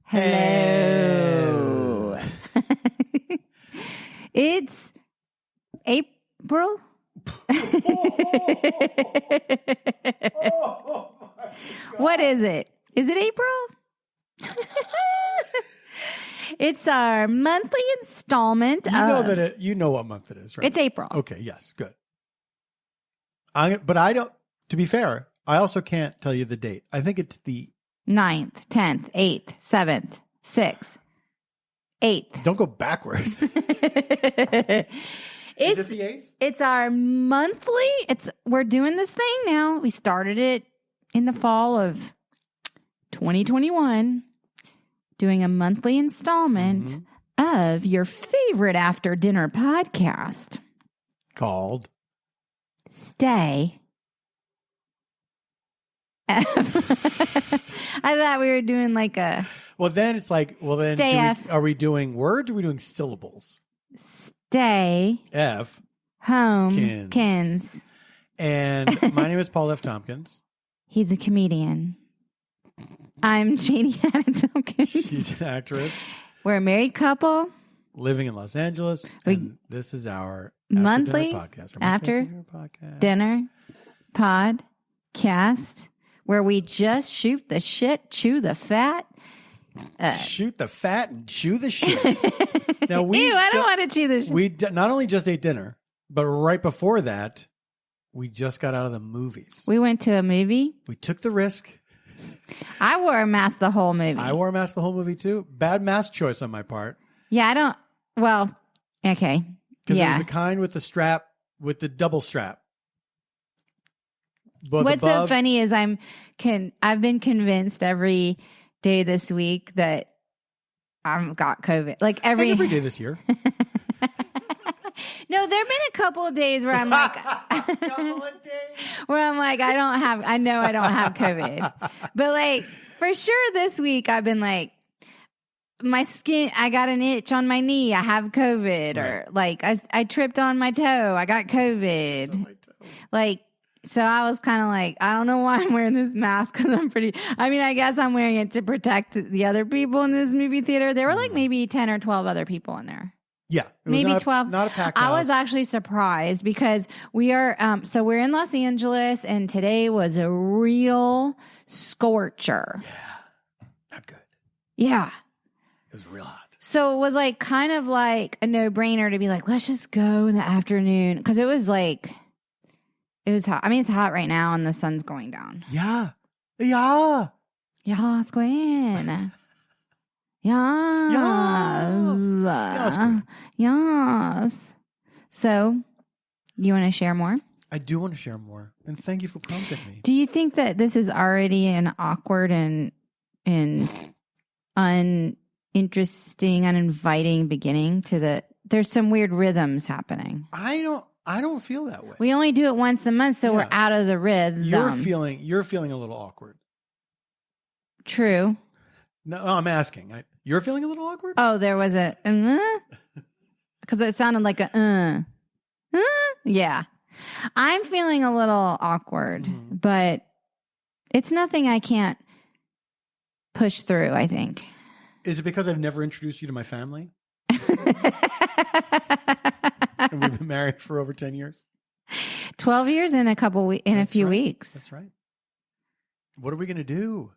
Hello. It's April. What is it? Is it April? It's our monthly installment. You know what month it is, right? It's April. Okay, yes, good. But I don't. To be fair, I also can't tell you the date. I think it's the 9th, 10th, 8th, 7th, 6th, 8th. Don't go backwards. Is it the 8th? It's our monthly. We're doing this thing now. We started it in the fall of 2021, doing a monthly installment of your favorite after dinner podcast Called Stay. I thought we were doing like a. Well, then it's like, Stay are we doing words or are we doing syllables? Stay F. Homekins. And my name is Paul F. Tompkins. He's a comedian. I'm Janie Tompkins. She's an actress. We're a married couple. Living in Los Angeles. And this is our monthly podcast. After dinner podcast, where we just shoot the shit, chew the fat. Shoot the fat and chew the shit. Now I don't want to chew the shit. We not only just ate dinner, but right before that, we just got out of the movies. We went to a movie. We took the risk. I wore a mask the whole movie. I wore a mask the whole movie too. Bad mask choice on my part. Yeah, I don't. Well, okay. Because it was the kind with the strap, with the double strap. What's so funny is I've been convinced every day this week that I've got COVID. Like every day this year. No, there have been a couple of days where I'm like, I know I don't have COVID. But like for sure this week I've been like, my skin, I got an itch on my knee, I have COVID. Right. Or like I tripped on my toe, I got COVID. Like, so I was kind of like, I don't know why I'm wearing this mask because I guess I'm wearing it to protect the other people in this movie theater. There were like maybe 10 or 12 other people in there. Yeah. Maybe 12. Not a packed house. I was actually surprised because we are, so we're in Los Angeles and today was a real scorcher. Yeah. Not good. Yeah. It was real hot. So it was like kind of like a no-brainer to be like, let's just go in the afternoon. Because it was hot. I mean, it's hot right now and the sun's going down. Yeah. Yeah. Yeah, let's go in. Yes. So, you want to share more? I do want to share more. And thank you for prompting me. Do you think that this is already an awkward and uninteresting, uninviting beginning to there's some weird rhythms happening? I don't feel that way. We only do it once a month, so we're out of the rhythm. You're feeling a little awkward. True. No, I'm asking. You're feeling a little awkward? Oh, there was a because it sounded like a yeah. I'm feeling a little awkward, but it's nothing I can't push through, I think. Is it because I've never introduced you to my family? And we've been married for over 10 years? 12 years in a few weeks. That's right. What are we going to do?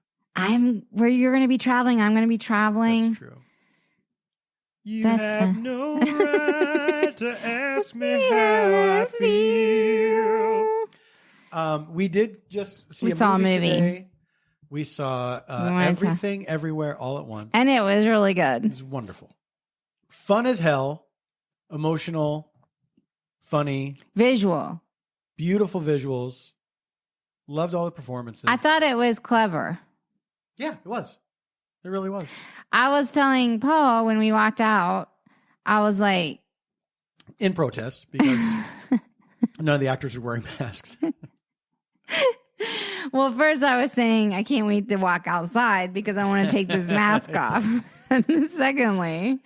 Where you're going to be traveling, I'm going to be traveling. That's true. You have no right to ask me how I feel. We did just see a movie today. We saw Everything, Everywhere, All at Once. And it was really good. It was wonderful. Fun as hell. Emotional. Funny. Visual. Beautiful visuals. Loved all the performances. I thought it was clever. Yeah, it was. It really was. I was telling Paul when we walked out, I was like... In protest, because none of the actors are wearing masks. Well, first I was saying, I can't wait to walk outside because I want to take this mask off. And secondly,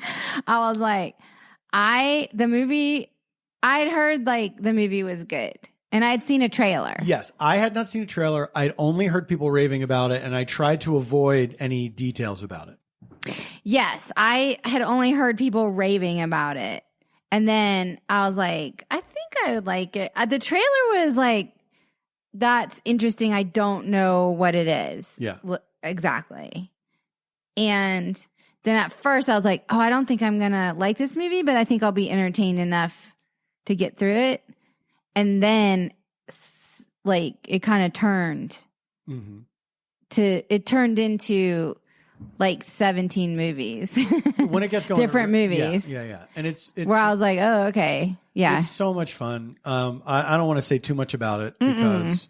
I was like, I'd heard like the movie was good. And I'd seen a trailer. Yes, I had not seen a trailer. I'd only heard people raving about it, and I tried to avoid any details about it. Yes, I had only heard people raving about it. And then I was like, I think I would like it. The trailer was like, that's interesting. I don't know what it is. Yeah. Exactly. And then at first I was like, oh, I don't think I'm going to like this movie, but I think I'll be entertained enough to get through it. And then like it kind of turned it turned into like 17 movies. When it gets going, different movies. Yeah. And it's where I was like, oh, okay. Yeah. It's so much fun. I don't want to say too much about it because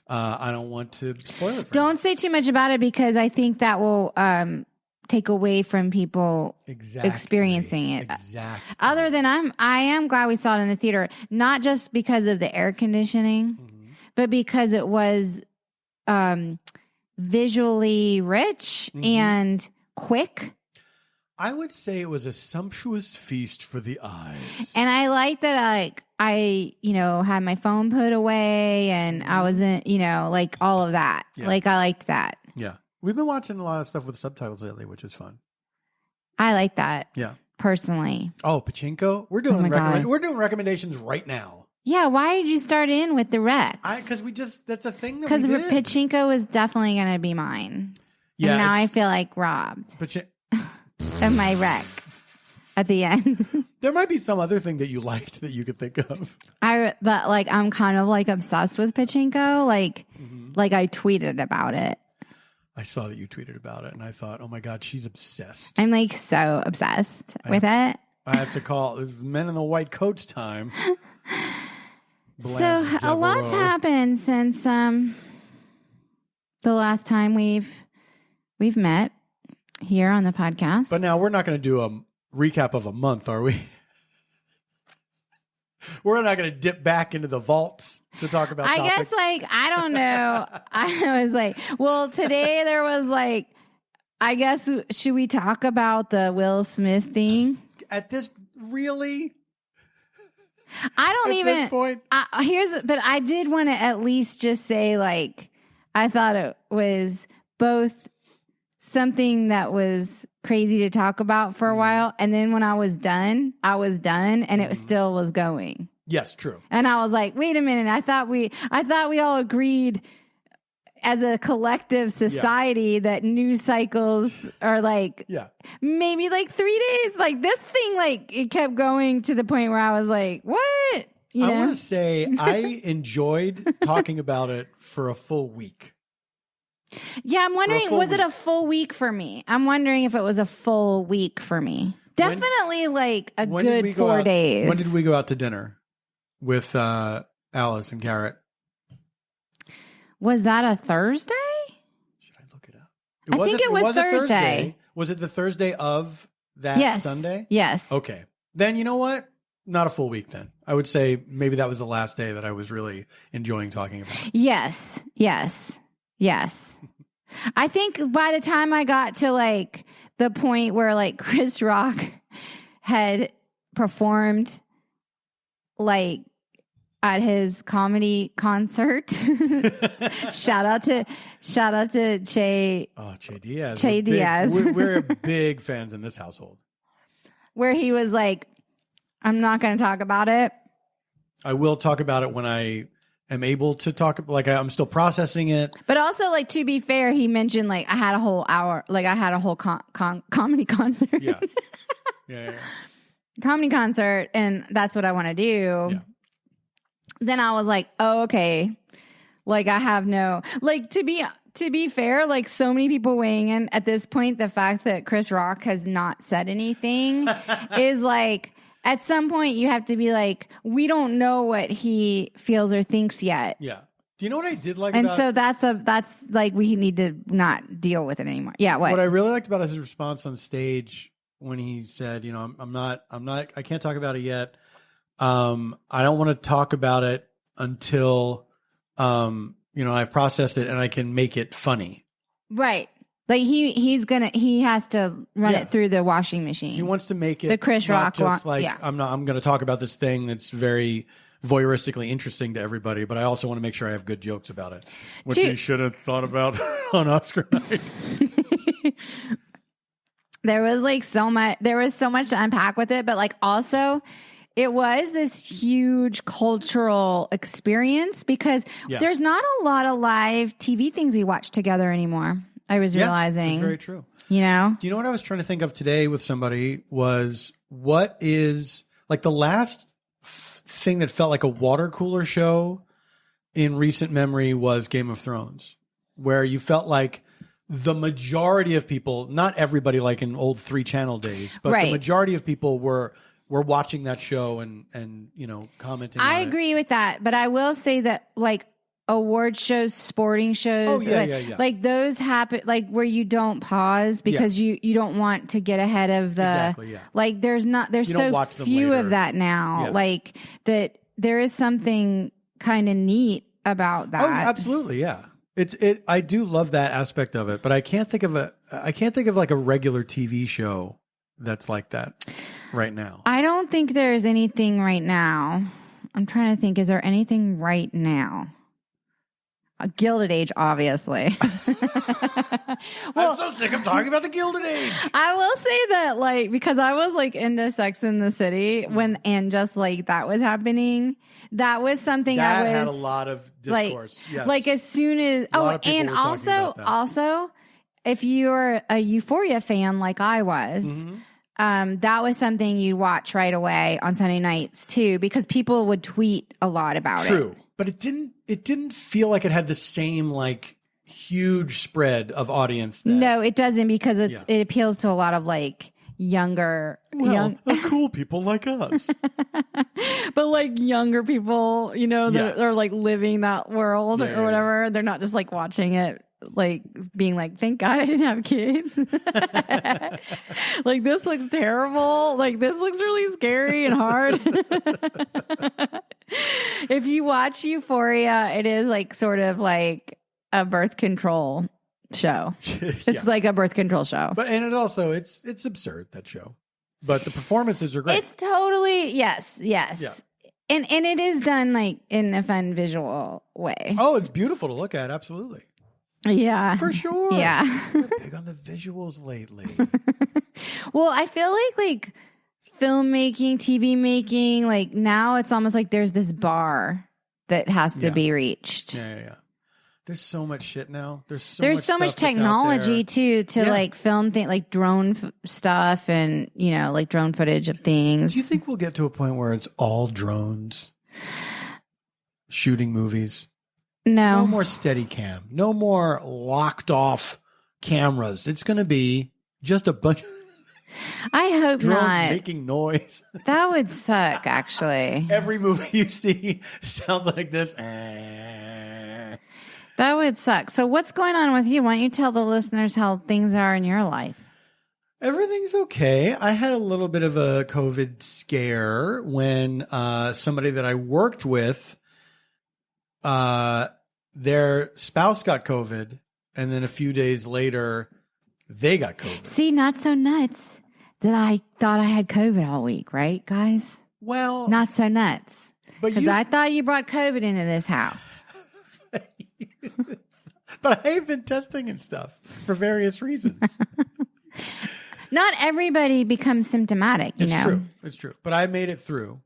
I don't want to spoil it for Don't say too much about it because I think that will take away from people experiencing it. Exactly. Other than I am glad we saw it in the theater, not just because of the air conditioning, but because it was visually rich and quick. I would say it was a sumptuous feast for the eyes. And I like that I had my phone put away and I wasn't, like all of that. Yeah. Like I liked that. Yeah. We've been watching a lot of stuff with subtitles lately, which is fun. I like that. Yeah. Personally. Oh, Pachinko? We're doing recommendations right now. Yeah, why did you start in with the Rex? Because that's a thing that we did. Because Pachinko is definitely going to be mine. Yeah. And now I feel like robbed of my Rex at the end. There might be some other thing that you liked that you could think of. But like I'm kind of like obsessed with Pachinko. Like I tweeted about it. I saw that you tweeted about it, and I thought, oh my God, she's obsessed. I'm like so obsessed with it. I have to call. It's Men in the White Coats time. So a lot's happened since the last time we've met here on the podcast. But now we're not going to do a recap of a month, are we? We're not going to dip back into the vaults to talk about topics. Guess I don't know. I was like, well, today there was like, I guess, should we talk about the Will Smith thing? At this, really? I don't At this point? But I did want to at least just say, like, I thought it was both something that was crazy to talk about for a while, and then when I was done, and it still was going. Yes, true. And I was like, wait a minute, I thought we all agreed as a collective society that news cycles are like maybe like 3 days. Like this thing, like it kept going to the point where I was like, what? I want to say I enjoyed talking about it for a full week. Yeah, I'm wondering, was it a full week for me? I'm wondering if it was a full week for me. Definitely like a good 4 days. When did we go out to dinner with Alice and Garrett? Was that a Thursday? Should I look it up? I think it was Thursday. Was it the Thursday of that Sunday? Yes. Okay. Then you know what? Not a full week then. I would say maybe that was the last day that I was really enjoying talking about it. Yes. I think by the time I got to like the point where like Chris Rock had performed like at his comedy concert. shout out to Che. Oh, Che Diaz. We're big fans in this household. Where he was like, I'm not going to talk about it. I will talk about it when I am able to talk. Like I'm still processing it. But also, like, to be fair, he mentioned like I had a whole hour, like I had a whole comedy concert. Yeah. Comedy concert, and that's what I want to do. Yeah. Then I was like, oh, okay. Like I have no, like to be fair, like so many people weighing in at this point, the fact that Chris Rock has not said anything is like, at some point you have to be like, we don't know what he feels or thinks yet. Yeah. Do you know what I did like and so that's like, we need to not deal with it anymore. Yeah. What I really liked about his response on stage when he said, you know, I can't talk about it yet. I don't want to talk about it until, you know, I've processed it and I can make it funny. Right. Like he has to run it through the washing machine. He wants to make it the Chris Rock just I'm going to talk about this thing that's very voyeuristically interesting to everybody, but I also want to make sure I have good jokes about it, which he should have thought about on Oscar night. there was like so much to unpack with it, but like also it was this huge cultural experience because there's not a lot of live TV things we watch together anymore. I was realizing. That's very true. You know? Do you know what I was trying to think of today with somebody was what is like the last thing that felt like a water cooler show in recent memory was Game of Thrones, where you felt like the majority of people, not everybody like in old 3-channel days, but the majority of people were watching that show and you know, commenting on it. I agree with that, but I will say that like award shows, sporting shows, like those happen like where you don't pause because you don't want to get ahead of the like there's so few of that now. Like that there is something kind of neat about that. Oh, absolutely, yeah. I do love that aspect of it, but I can't think of like a regular TV show that's like that right now. I don't think there's anything right now. I'm trying to think, is there anything right now? A Gilded Age, obviously. I'm so sick of talking about the Gilded Age. I will say that, like, because I was like into Sex in the City and just like that was happening. That was something that I was had a lot of discourse. Like as soon as and also if you're a Euphoria fan like I was. That was something you'd watch right away on Sunday nights too, because people would tweet a lot about it. True, but it didn't feel like it had the same like huge spread of audience. No, it doesn't, because it appeals to a lot of like younger, cool people like us. But like younger people, you know, that are like living that world or whatever. They're not just like watching it, like being like, thank God I didn't have kids. Like, this looks terrible. Like, this looks really scary and hard. If you watch Euphoria, it is like sort of like a birth control show. It's like a birth control show. But and it also it's absurd, that show. But the performances are great. It's totally yes. Yeah. And it is done like in a fun visual way. Oh, it's beautiful to look at, absolutely. Yeah. For sure. Yeah. We're big on the visuals lately. Well, I feel like filmmaking, TV making, like now it's almost like there's this bar that has to be reached. Yeah. There's so much shit now. There's so much technology too to like film things like drone stuff and, you know, like drone footage of things. Do you think we'll get to a point where it's all drones shooting movies? No more steady cam. No more locked off cameras. It's going to be just a bunch of I hope drones not making noise. That would suck, actually. Every movie you see sounds like this. That would suck. So what's going on with you? Why don't you tell the listeners how things are in your life? Everything's okay. I had a little bit of a COVID scare when somebody that I worked with, their spouse got COVID, and then a few days later, they got COVID. See, not so nuts that I thought I had COVID all week, right, guys? Well, not so nuts. Because I thought you brought COVID into this house. But I have been testing and stuff for various reasons. Not everybody becomes symptomatic, you know. It's true. But I made it through.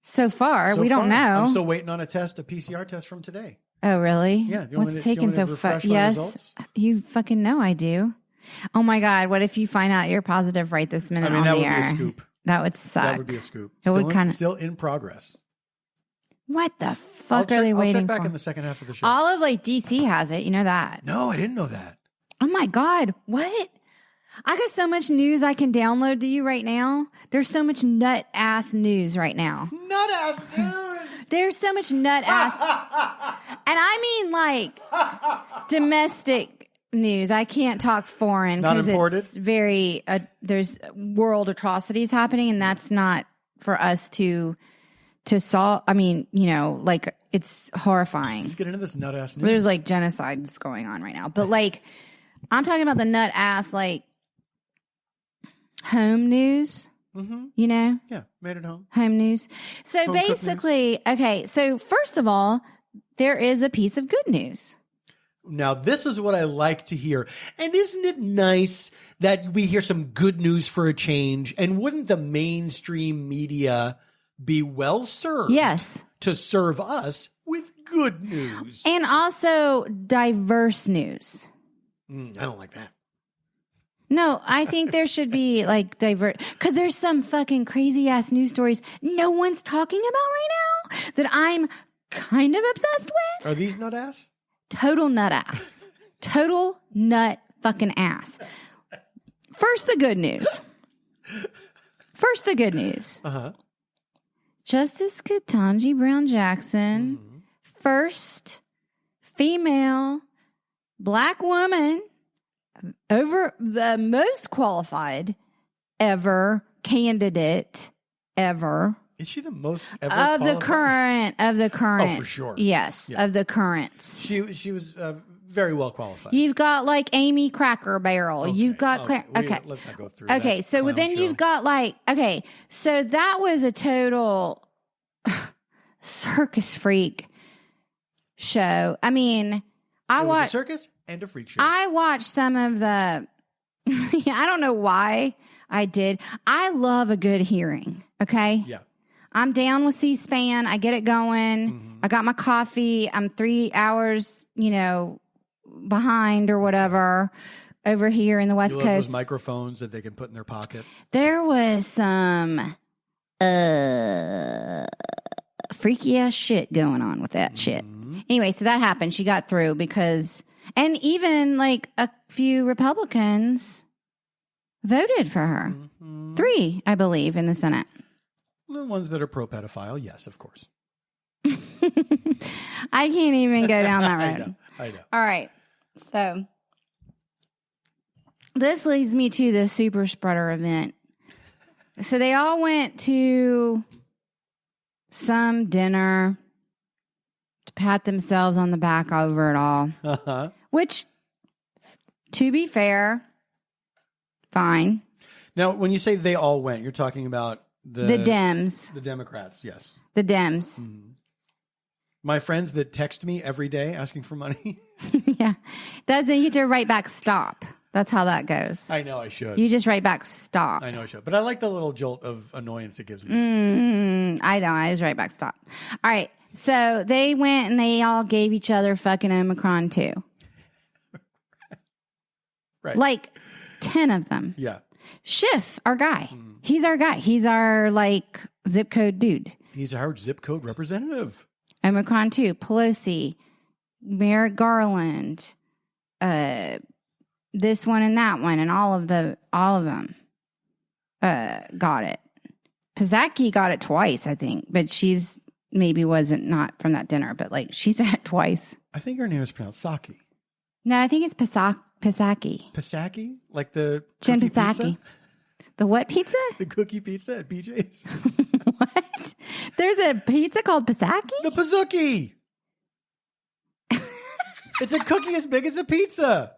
So far, we don't know. I'm still waiting on a PCR test from today. Oh, really? Yeah. What's taking so Yes, you fucking know I do. Oh my God! What if you find out you're positive right this minute? That would be a scoop. That would suck. That would be a scoop. Still in progress. What the fuck are they waiting for? I'll check back in the second half of the show. All of like DC has it. You know that? No, I didn't know that. Oh my God! What? I got so much news I can download to you right now. There's so much nut ass news right now. Nut ass news. There's so much nut ass, and I mean like domestic news. I can't talk foreign because it's very there's world atrocities happening, and that's not for us to solve. I mean, you know, like it's horrifying. Let's get into this nut ass news. There's like genocides going on right now, but like I'm talking about the nut ass like home news. Mm-hmm. You know? Yeah, made it home. Home news. So basically, okay, so first of all, there is a piece of good news. Now, this is what I like to hear. And isn't it nice that we hear some good news for a change? And wouldn't the mainstream media be well served to serve us with good news? And also diverse news. I don't like that. No, I think there should be like diverse, because there's some fucking crazy ass news stories no one's talking about right now that I'm kind of obsessed with. Are these nut ass? Total nut ass. Total nut fucking ass. First, the good news. Uh-huh. Justice Ketanji Brown Jackson, first female black woman over the most qualified ever candidate ever. Is she the most ever of qualified? Of the current. Oh, for sure. Yes, yeah. of the currents. She was very well qualified. You've got like Amy Cracker Barrel. Okay. You've got okay. Let's not go through. Okay, so then you've got like so that was a total circus freak show. I mean, it was a circus and a freak show. I watched some of the. I don't know why I did. I love a good hearing. Okay. Yeah. I'm down with C-SPAN. I get it going. Mm-hmm. I got my coffee. I'm 3 hours, behind or whatever over here in the West Coast. Those microphones that they can put in their pocket. There was some freaky ass shit going on with that shit. Anyway, so that happened. She got through and even like a few Republicans voted for her. 3, I believe, in the Senate. The ones that are pro-pedophile, yes, of course. I can't even go down that road. I know. All right. So this leads me to the super spreader event. So they all went to some dinner to pat themselves on the back over it all, which, to be fair, fine. Now, when you say they all went, you're talking about the Dems. The Democrats, yes. The Dems. Mm-hmm. My friends that text me every day asking for money. Yeah. You get to write back stop. That's how that goes. I know I should. You just write back stop. I know I should. But I like the little jolt of annoyance it gives me. I don't. I just write back stop. All right. So they went and they all gave each other fucking Omicron too. Right. Like 10 of them. Yeah. Schiff, our guy. He's our guy. He's our zip code dude. He's our zip code representative. Omicron 2, Pelosi, Merrick Garland, this one and that one, and all of them got it. Pizzacki got it twice, I think, but she's not from that dinner, but she's had it twice. I think her name is pronounced Saki. No, I think it's Pizzacki. Pisaki? Like the Jen cookie Pizzacki. pizza? The what pizza? The cookie pizza at BJ's. What? There's a pizza called Pizzacki? The Pizookie. It's a cookie as big as a pizza.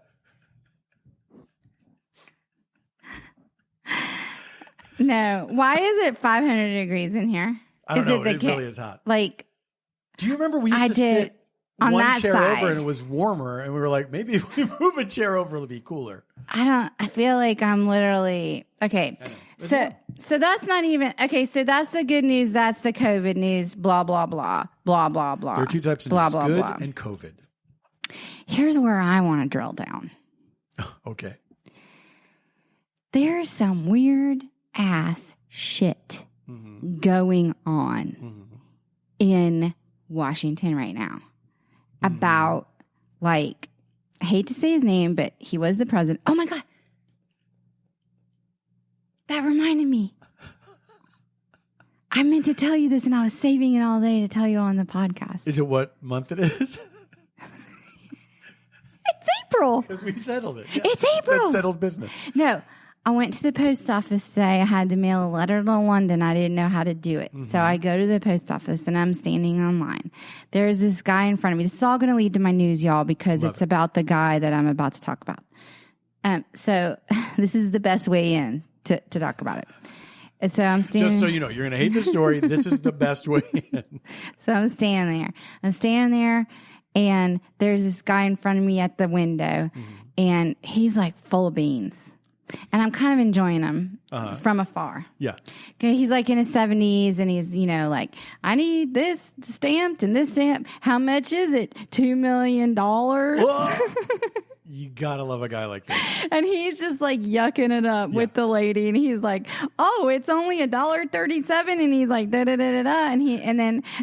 No. Why is it 500 degrees in here? I don't know. It really is hot. Do you remember we used to sit on one that chair side over and it was warmer and we were like, maybe if we move a chair over, it'll be cooler. I feel like I'm literally, okay. So that's not even, okay. So that's the good news. That's the COVID news, blah, blah, blah, blah, blah, blah. There are two types of blah, news, blah, good blah. and COVID. Here's where I want to drill down. Okay. There's some weird ass shit going on in Washington right now about I hate to say his name, but he was the president. Oh my God. That reminded me. I meant to tell you this and I was saving it all day to tell you on the podcast. Is it what month it is? It's April. Because we settled it. Yeah. It's April. That's settled business. No, I went to the post office today. I had to mail a letter to London. I didn't know how to do it. So I go to the post office and I'm standing online. There's this guy in front of me. This is all going to lead to my news, y'all, because it's about the guy that I'm about to talk about. So this is the best way in to talk about it. And so I'm standing. Just so you know, you're going to hate the story. This is the best way in. So I'm standing there. And there's this guy in front of me at the window, and he's like full of beans. And I'm kind of enjoying him from afar. Yeah. Okay, he's like in his 70s, and he's, like, I need this stamped and this stamp. How much is it? $2 million. You gotta love a guy like this. And he's just like yucking it up with the lady, and he's like, "Oh, it's only $1.37," and he's like, "Da da da da da,"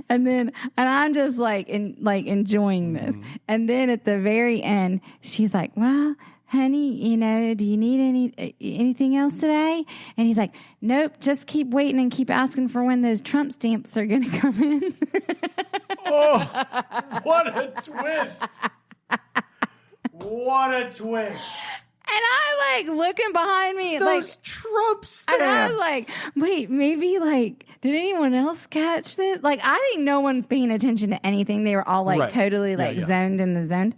and I'm just like enjoying this. And then at the very end, she's like, "Well, honey, do you need anything else today?" And he's like, "Nope, just keep waiting and keep asking for when those Trump stamps are going to come in." Oh, what a twist! What a twist! And I looking behind me, those Trump stamps. And I was like, wait, maybe did anyone else catch this? I think no one's paying attention to anything. They were all totally zoned in the zone.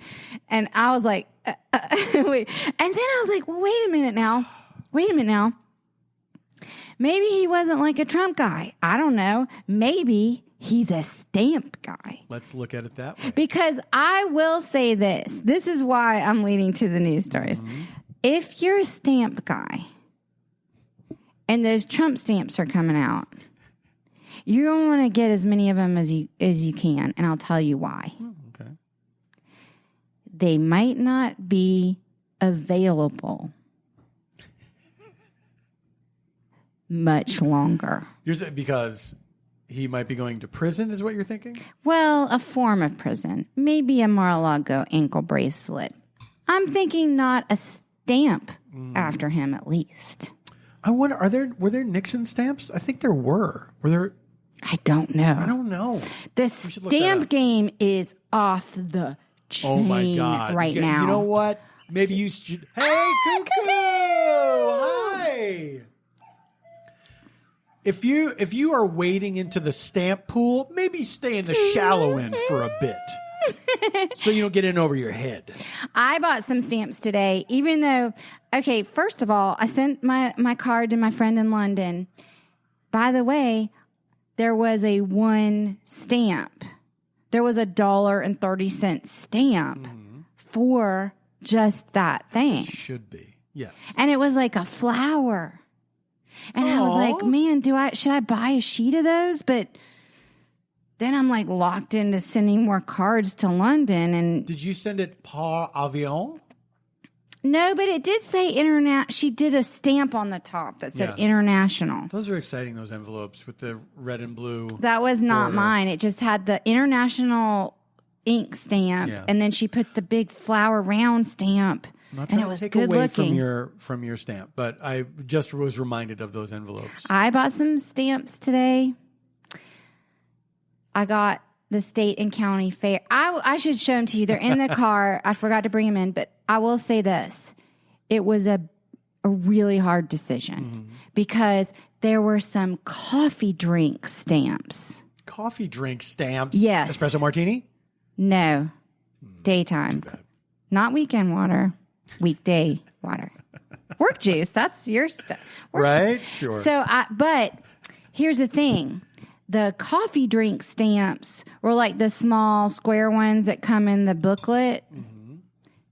And I was like, wait. And then I was like, well, wait a minute now. Maybe he wasn't like a Trump guy. I don't know. Maybe he's a stamp guy. Let's look at it that way. Because I will say this. This is why I'm leading to the news stories. If you're a stamp guy and those Trump stamps are coming out, you're going to want to get as many of them as you can. And I'll tell you why. Okay. They might not be available much longer. Because he might be going to prison, is what you're thinking? Well, a form of prison. Maybe a Mar-a-Lago ankle bracelet. I'm thinking not a stamp after him, at least. I wonder, were there Nixon stamps? I think there were. Were there? I don't know. I don't know. The stamp game is off the chain. Oh my God! Right now. You know what? Maybe you should. Hey, Cuckoo! Hi. If you are wading into the stamp pool, maybe stay in the shallow end for a bit, so you don't get in over your head. I bought some stamps today, even though. Okay, first of all, I sent my card to my friend in London. By the way, there was a one stamp. There was $1.30 stamp for just that thing. It should be, yes. And it was like a flower. And I was like, man, should I buy a sheet of those? But then I'm locked into sending more cards to London. And did you send it par avion? No, but it did say international. She did a stamp on the top that said international. Those are exciting, those envelopes with the red and blue. That was not mine. It just had the international ink stamp. Yeah. And then she put the big flower round stamp. I'm not trying to take away from your stamp, but I just was reminded of those envelopes. I bought some stamps today. I got the state and county fair. I should show them to you. They're in the car. I forgot to bring them in, but I will say this. It was a really hard decision because there were some coffee drink stamps. Coffee drink stamps? Yes. Espresso martini? No. Daytime. Too bad. Not weekend water. Weekday water. Work juice. That's your stuff. Right? Sure. So, but here's the thing. The coffee drink stamps were like the small square ones that come in the booklet.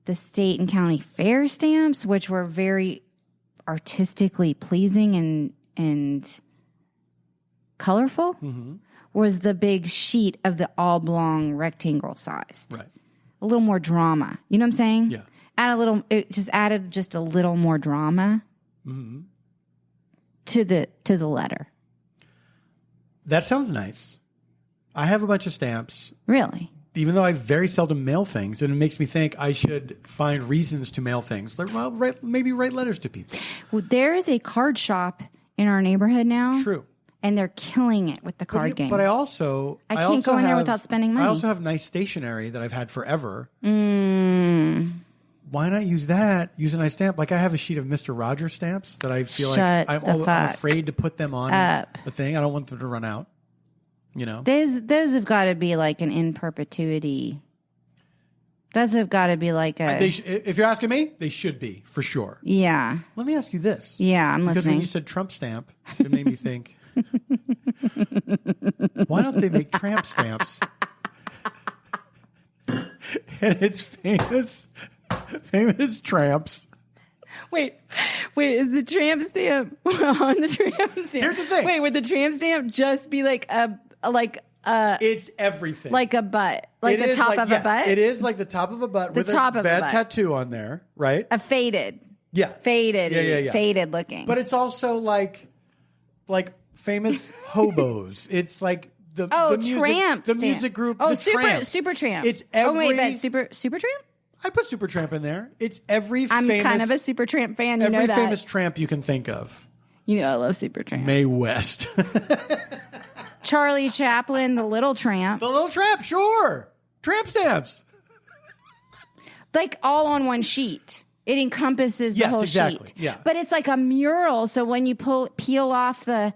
The state and county fair stamps, which were very artistically pleasing and colorful, was the big sheet of the oblong rectangle sized. Right. A little more drama. You know what I'm saying? Yeah. It just added just a little more drama to the letter. That sounds nice. I have a bunch of stamps. Really? Even though I very seldom mail things, and it makes me think I should find reasons to mail things. Maybe write letters to people. Well, there is a card shop in our neighborhood now. True. And they're killing it with the card game. But I can't go in there without spending money. I also have nice stationery that I've had forever. Why not use that? Use a nice stamp. I have a sheet of Mr. Rogers stamps that I feel I'm afraid to put them on a thing. I don't want them to run out. Those have got to be an in perpetuity. Those have got to be if you're asking me, they should be for sure. Yeah. Let me ask you this. Yeah, I'm listening. Because when you said Trump stamp, it made me think. Why don't they make tramp stamps? and it's famous tramps. Wait, is the tramp stamp on the tramp stamp? Here's the thing. Wait, would the tramp stamp just be like it's everything. Like a butt. Like the top of a butt? It is like the top of a butt with a bad tattoo on there, right? A faded. Yeah. Faded. Yeah. Faded looking. But it's also like famous hobos. It's like the music group. Oh, the Tramps. Super Tramp. It's every. Oh wait, but Super Tramp. I put Super Tramp in there. It's every. I'm famous, kind of a Super Tramp fan. You every know that. famous tramp you can think of. You know I love Super Tramp. Mae West. Charlie Chaplin, the Little Tramp. The Little Tramp, sure. Tramp stamps. Like all on one sheet. It encompasses the whole sheet. Yeah. But it's like a mural. So when you peel off the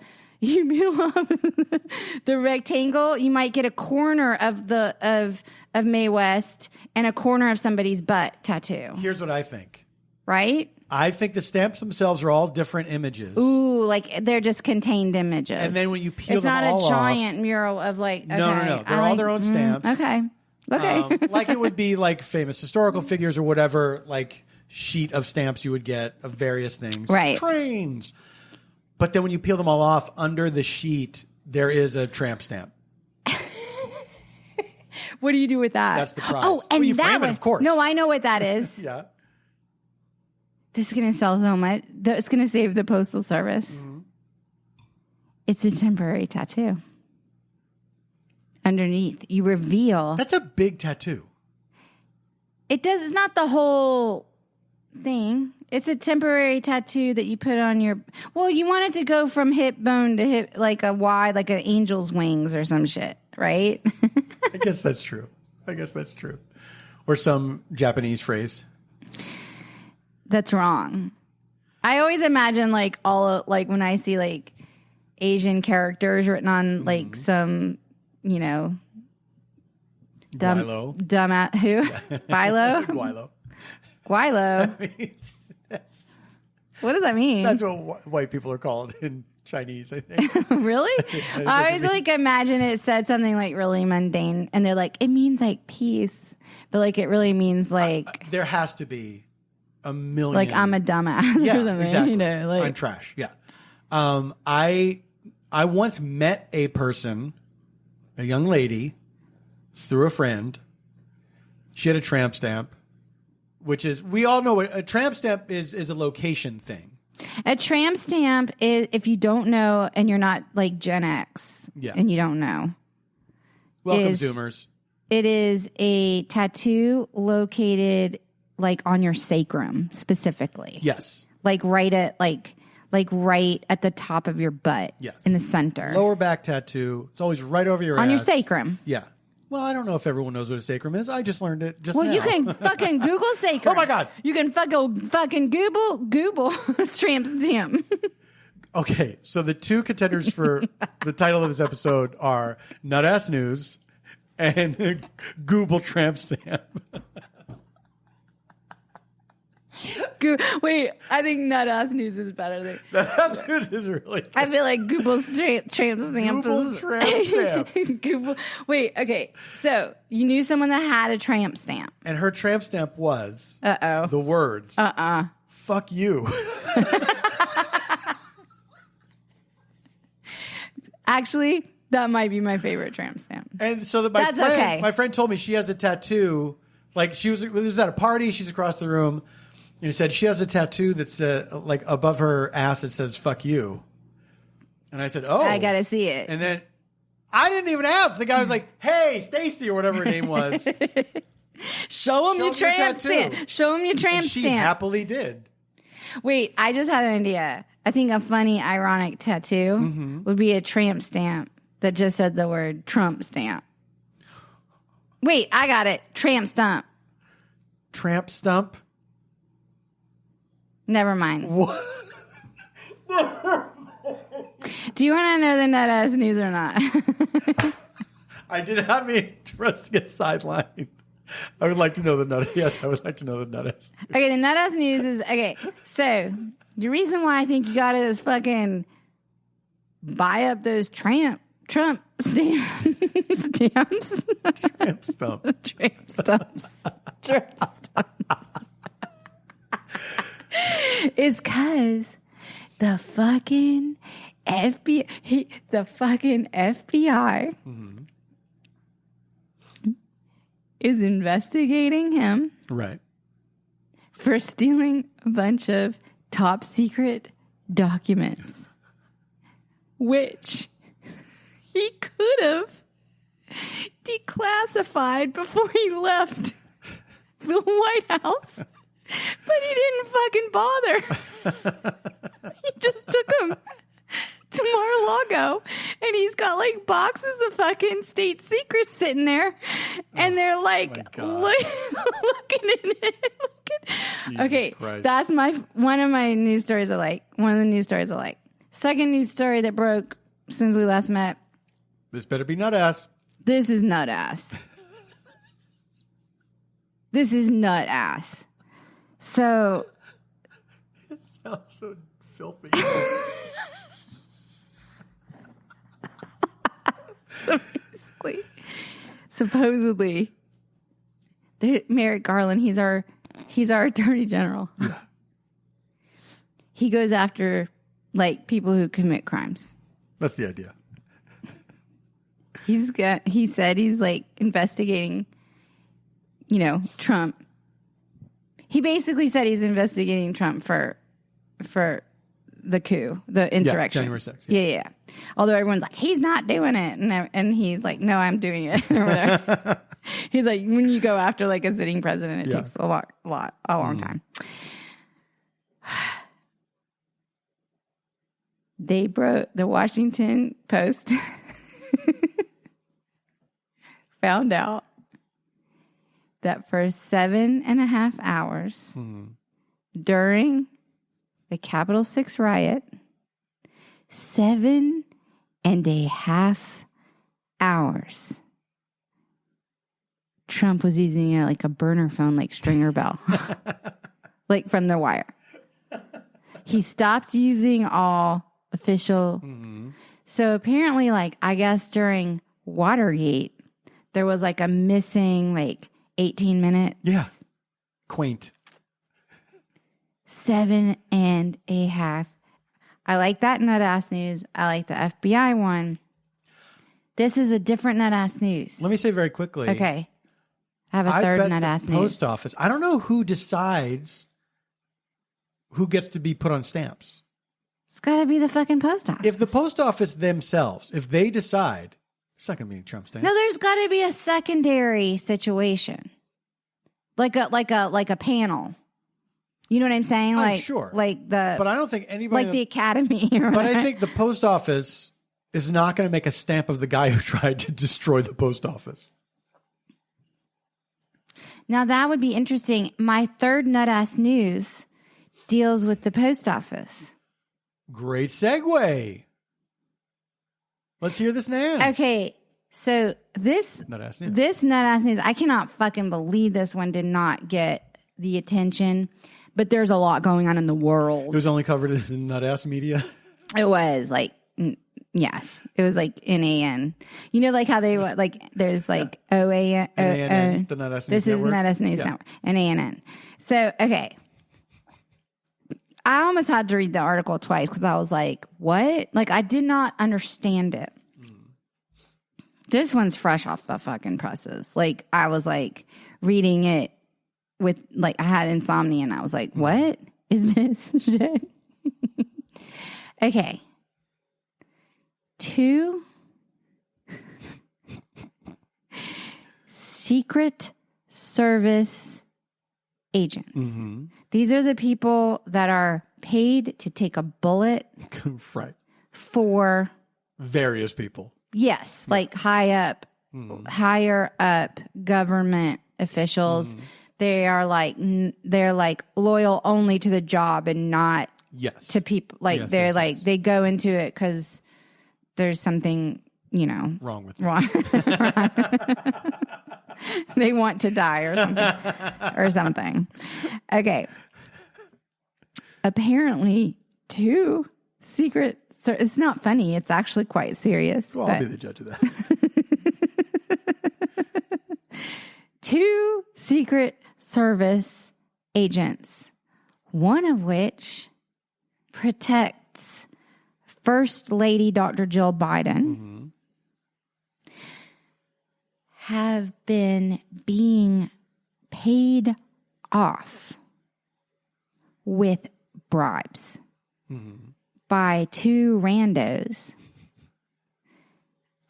rectangle, you might get a corner of Mae West and a corner of somebody's butt tattoo. Here's what I think. Right? I think the stamps themselves are all different images. Ooh, like they're just contained images. And then when you peel them It's all not a giant mural of like, okay, No. They're all their own stamps. Okay. Like it would be like famous historical figures or whatever, like sheet of stamps you would get of various things. Right. Trains. But then when you peel them all off, under the sheet, there is a tramp stamp. What do you do with that? That's the prize. Oh, and you that frame one, it, of course. No, I know what that is. Yeah. This is going to sell so much. It's going to save the Postal Service. Mm-hmm. It's a temporary tattoo. Underneath, you reveal. That's a big tattoo. It's not the whole thing. It's a temporary tattoo that you put on your. Well, you want it to go from hip bone to hip, like a Y, like an angel's wings or some shit, right? I guess that's true. Or some Japanese phrase. That's wrong. I always imagine like when I see like Asian characters written on like some, dumb Guilo. Who? Guilo. Guilo. What does that mean? That's what white people are called in Chinese, I think. Really? I always like imagine it said something like really mundane, and they're like, it means like peace, but like it really means like there has to be a million. Like I'm a dumbass. Yeah, or something, exactly. Like I'm trash. Yeah. I once met a person, a young lady, through a friend. She had a tramp stamp, which is, we all know what a tramp stamp is a location thing. A tramp stamp is, if you don't know and you're not like Gen X and you don't know. Welcome, Zoomers. It is a tattoo located like on your sacrum specifically. Yes. Like right at right at the top of your butt. Yes. In the center. Lower back tattoo. It's always right over your ass. On your sacrum. Yeah. Well, I don't know if everyone knows what a sacrum is. I just learned it just now. Well, you can fucking Google sacrum. Oh, my God. You can fucking Google tramp stamp. Okay, so the two contenders for the title of this episode are Nut-Ass News and Google Tramp Stamp. Wait, I think Nut-Ass News is better. Nut-Ass News is really good. I feel like Google's tramp stamp. Google Tramp Stamp. Wait, okay. So you knew someone that had a tramp stamp. And her tramp stamp was the words, fuck you. Actually, that might be my favorite tramp stamp. And so my friend told me she has a tattoo. Like it was at a party. She's across the room. And he said she has a tattoo that's like above her ass that says "fuck you," and I said, "Oh, I gotta see it." And then I didn't even ask. The guy was like, "Hey, Stacy," or whatever her name was. Show him your tramp stamp. Show him your tramp stamp. She happily did. Wait, I just had an idea. I think a funny, ironic tattoo would be a tramp stamp that just said the word Trump stamp. Wait, I got it. Tramp stump. Tramp stump. Never mind. What? Do you want to know the Nut-Ass News or not? I did not mean for us to get sidelined. I would like to know the nut. Yes, I would like to know the Nut-Ass News. Okay, the Nut-Ass News is, okay, so the reason why I think you got to is fucking buy up those Trump stamps. Tramp stump. Tramp stumps. Tramp stumps. Is because the fucking FBI, Mm-hmm. is investigating him Right. for stealing a bunch of top secret documents, which he could have declassified before he left the White House, but he didn't fucking bother. He just took them to Mar-a-Lago, and he's got like boxes of fucking state secrets sitting there, and they're like looking in it. Okay, Christ. that's one of my news stories. One of the news stories I like. Second news story that broke since we last met. This better be nut ass. This is nut ass. This is nut ass. So It sounds so filthy. So basically, supposedly, Merrick Garland, he's our attorney general. Yeah. He goes after like people who commit crimes. That's the idea. He said he's like investigating, Trump. He basically said he's investigating Trump for the coup, the insurrection. January 6th. Yeah. Although everyone's like, he's not doing it. And he's like, no, I'm doing it. Or whatever. He's like, when you go after like a sitting president, it takes a long time. The Washington Post found out that for 7.5 hours during the Capitol 6 riot, 7.5 hours, Trump was using like a burner phone, like Stringer Bell, like from The Wire. He stopped using all official. So apparently, like, I guess during Watergate, there was like a missing like 18 minutes. Yeah. Quaint. 7.5. I like that nut ass news. I like the FBI one. This is a different nut ass news. Let me say very quickly. Okay. I have a third nut ass news. Post office. I don't know who decides who gets to be put on stamps. It's got to be the fucking post office. If the post office themselves, if they decide, there's not going to be any Trump stamps. No, there's got to be a secondary situation, like a panel. You know what I'm saying? Like, sure. But I don't think anybody. Like the Academy. But I think the post office is not going to make a stamp of the guy who tried to destroy the post office. Now that would be interesting. My third nut ass news deals with the post office. Great segue. Let's hear this now. Okay, so this nut ass news, I cannot fucking believe this one did not get the attention. But there's a lot going on in the world. It was only covered in the nut ass media. It was like, yes, it was like NAN. You know, like how they like there's like OAN, NAN, the Nut Ass News Network. This is Nut Ass News Network, NAN. So okay, I almost had to read the article twice because I was like, what? Like I did not understand it. This one's fresh off the fucking presses. Like I was like reading it with like I had insomnia and I was like, what is this shit? Okay. 2 Secret Service agents. Mm-hmm. These are the people that are paid to take a bullet right. for various people. Yes, like higher up government officials. They're like loyal only to the job and not to people. Like they go into it because there's something, wrong with wrong. They want to die or something. Okay. Apparently, 2 Secret It's not funny. It's actually quite serious. Well, I'll be the judge of that. 2 Secret Service agents, one of which protects First Lady Dr. Jill Biden, have been being paid off with bribes by 2 randos,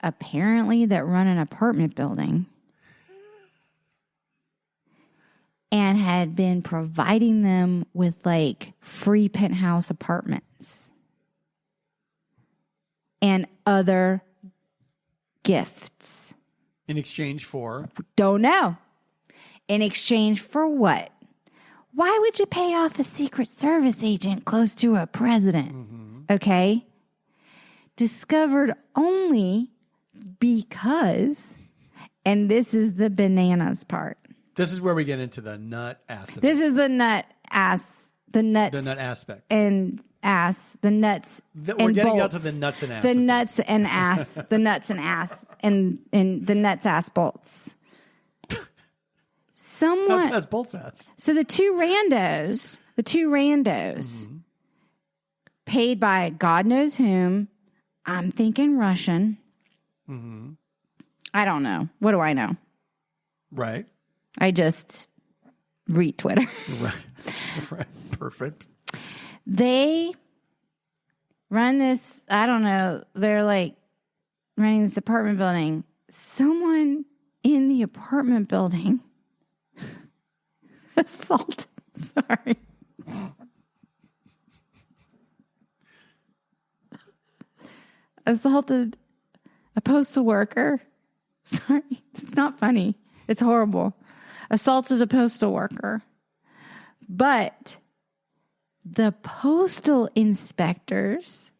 apparently that run an apartment building, and had been providing them with like free penthouse apartments and other gifts. In exchange for? Don't know. In exchange for what? Why would you pay off a Secret Service agent close to a president? Okay. Discovered only because, and this is the bananas part. This is where we get into the nut ass. This is the nut ass, the nuts. The nut aspect. And ass, the nuts. We're getting out to the nuts and ass. The nuts and ass, the nuts and ass, and the nuts ass bolts. Someone. Nuts ass bolts ass. So the two randos, paid by God knows whom. I'm thinking Russian. I don't know. What do I know? Right. I just read Twitter. Right. Perfect. They run this, I don't know, they're like running this apartment building. Someone in the apartment building assaulted a postal worker. Sorry, it's not funny. It's horrible. Assaulted a postal worker. But the postal inspectors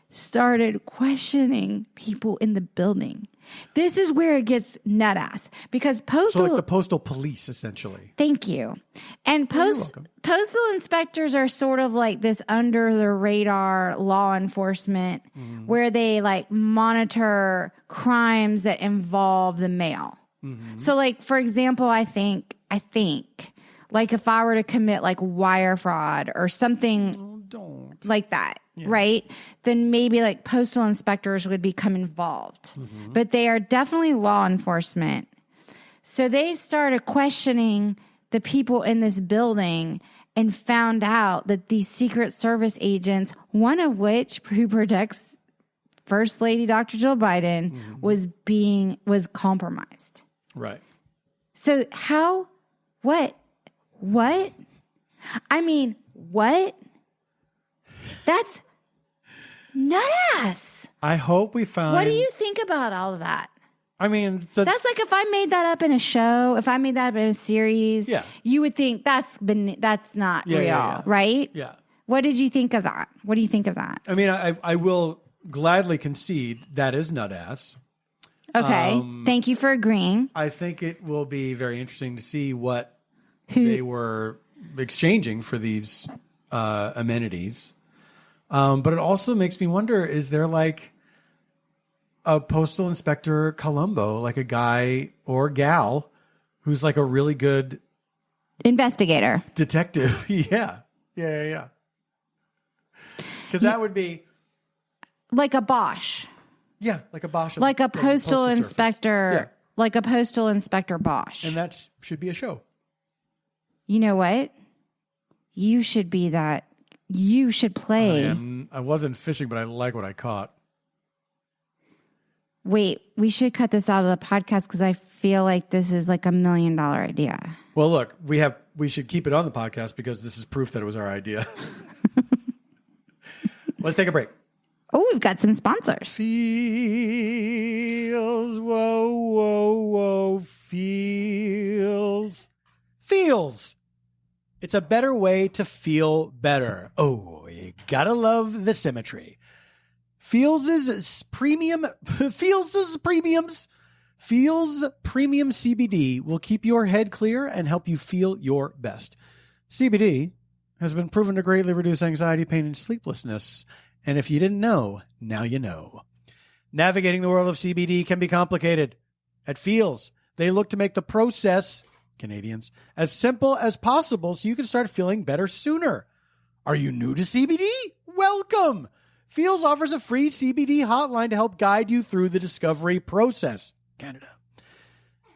started questioning people in the building. This is where it gets nut ass because postal. So like the postal police, essentially. Thank you. And You're welcome. postal inspectors are sort of like this under the radar law enforcement where they like monitor crimes that involve the mail. So like, for example, I think like if I were to commit like wire fraud or something like that, right? Then maybe like postal inspectors would become involved, but they are definitely law enforcement. So they started questioning the people in this building and found out that these Secret Service agents, one of which who protects First Lady Dr. Jill Biden, was compromised. Right. So how, what? I mean, what? That's nut ass. I hope we found. What do you think about all of that? I mean, that's like if I made that up in a show, if I made that up in a series, you would think that's not real, right? Yeah. What did you think of that? What do you think of that? I mean, I will gladly concede that is nut ass. Okay. Thank you for agreeing. I think it will be very interesting to see what they were exchanging for these amenities. But it also makes me wonder, is there like a postal inspector Columbo, like a guy or gal who's like a really good investigator, detective? Yeah. Because that would be like a Bosch. Yeah, like a Bosch. Like a postal inspector. Yeah. Like a postal inspector Bosch. And that should be a show. You know what? You should be that. You should play. I wasn't fishing, but I like what I caught. Wait, we should cut this out of the podcast because I feel like this is like $1 million idea. Well, look, we should keep it on the podcast because this is proof that it was our idea. Let's take a break. Oh, we've got some sponsors. Feels, whoa, feels. It's a better way to feel better. Oh, you gotta love the symmetry. Feels premium CBD will keep your head clear and help you feel your best. CBD has been proven to greatly reduce anxiety, pain, and sleeplessness. And if you didn't know, now you know. Navigating the world of CBD can be complicated. At Feels, they look to make the process, Canadians, as simple as possible so you can start feeling better sooner. Are you new to CBD? Welcome! Feels offers a free CBD hotline to help guide you through the discovery process. Canada.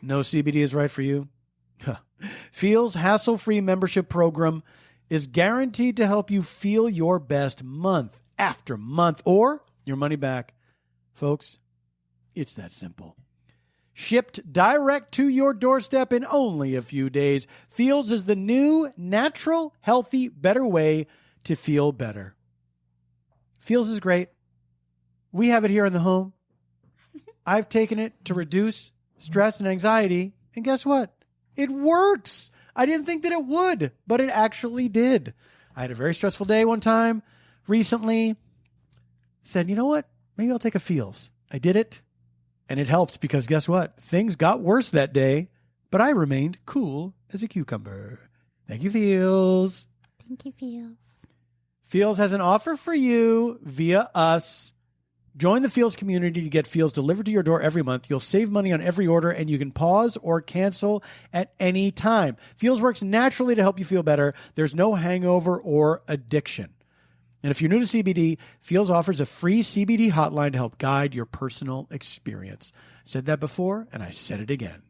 No CBD is right for you? Feels hassle-free membership program is guaranteed to help you feel your best month after month or your money back. Folks, it's that simple. Shipped direct to your doorstep in only a few days, Feels is the new, natural, healthy, better way to feel better. Feels is great. We have it here in the home. I've taken it to reduce stress and anxiety, and guess what? It works. I didn't think that it would, but it actually did. I had a very stressful day one time recently. Said, you know what? Maybe I'll take a Feels. I did it, and it helped because guess what? Things got worse that day, but I remained cool as a cucumber. Thank you, Feels. Thank you, Feels. Feels has an offer for you via us. Join the Feels community to get Feels delivered to your door every month. You'll save money on every order, and you can pause or cancel at any time. Feels works naturally to help you feel better. There's no hangover or addiction. And if you're new to CBD, Feels offers a free CBD hotline to help guide your personal experience. I said that before, and I said it again.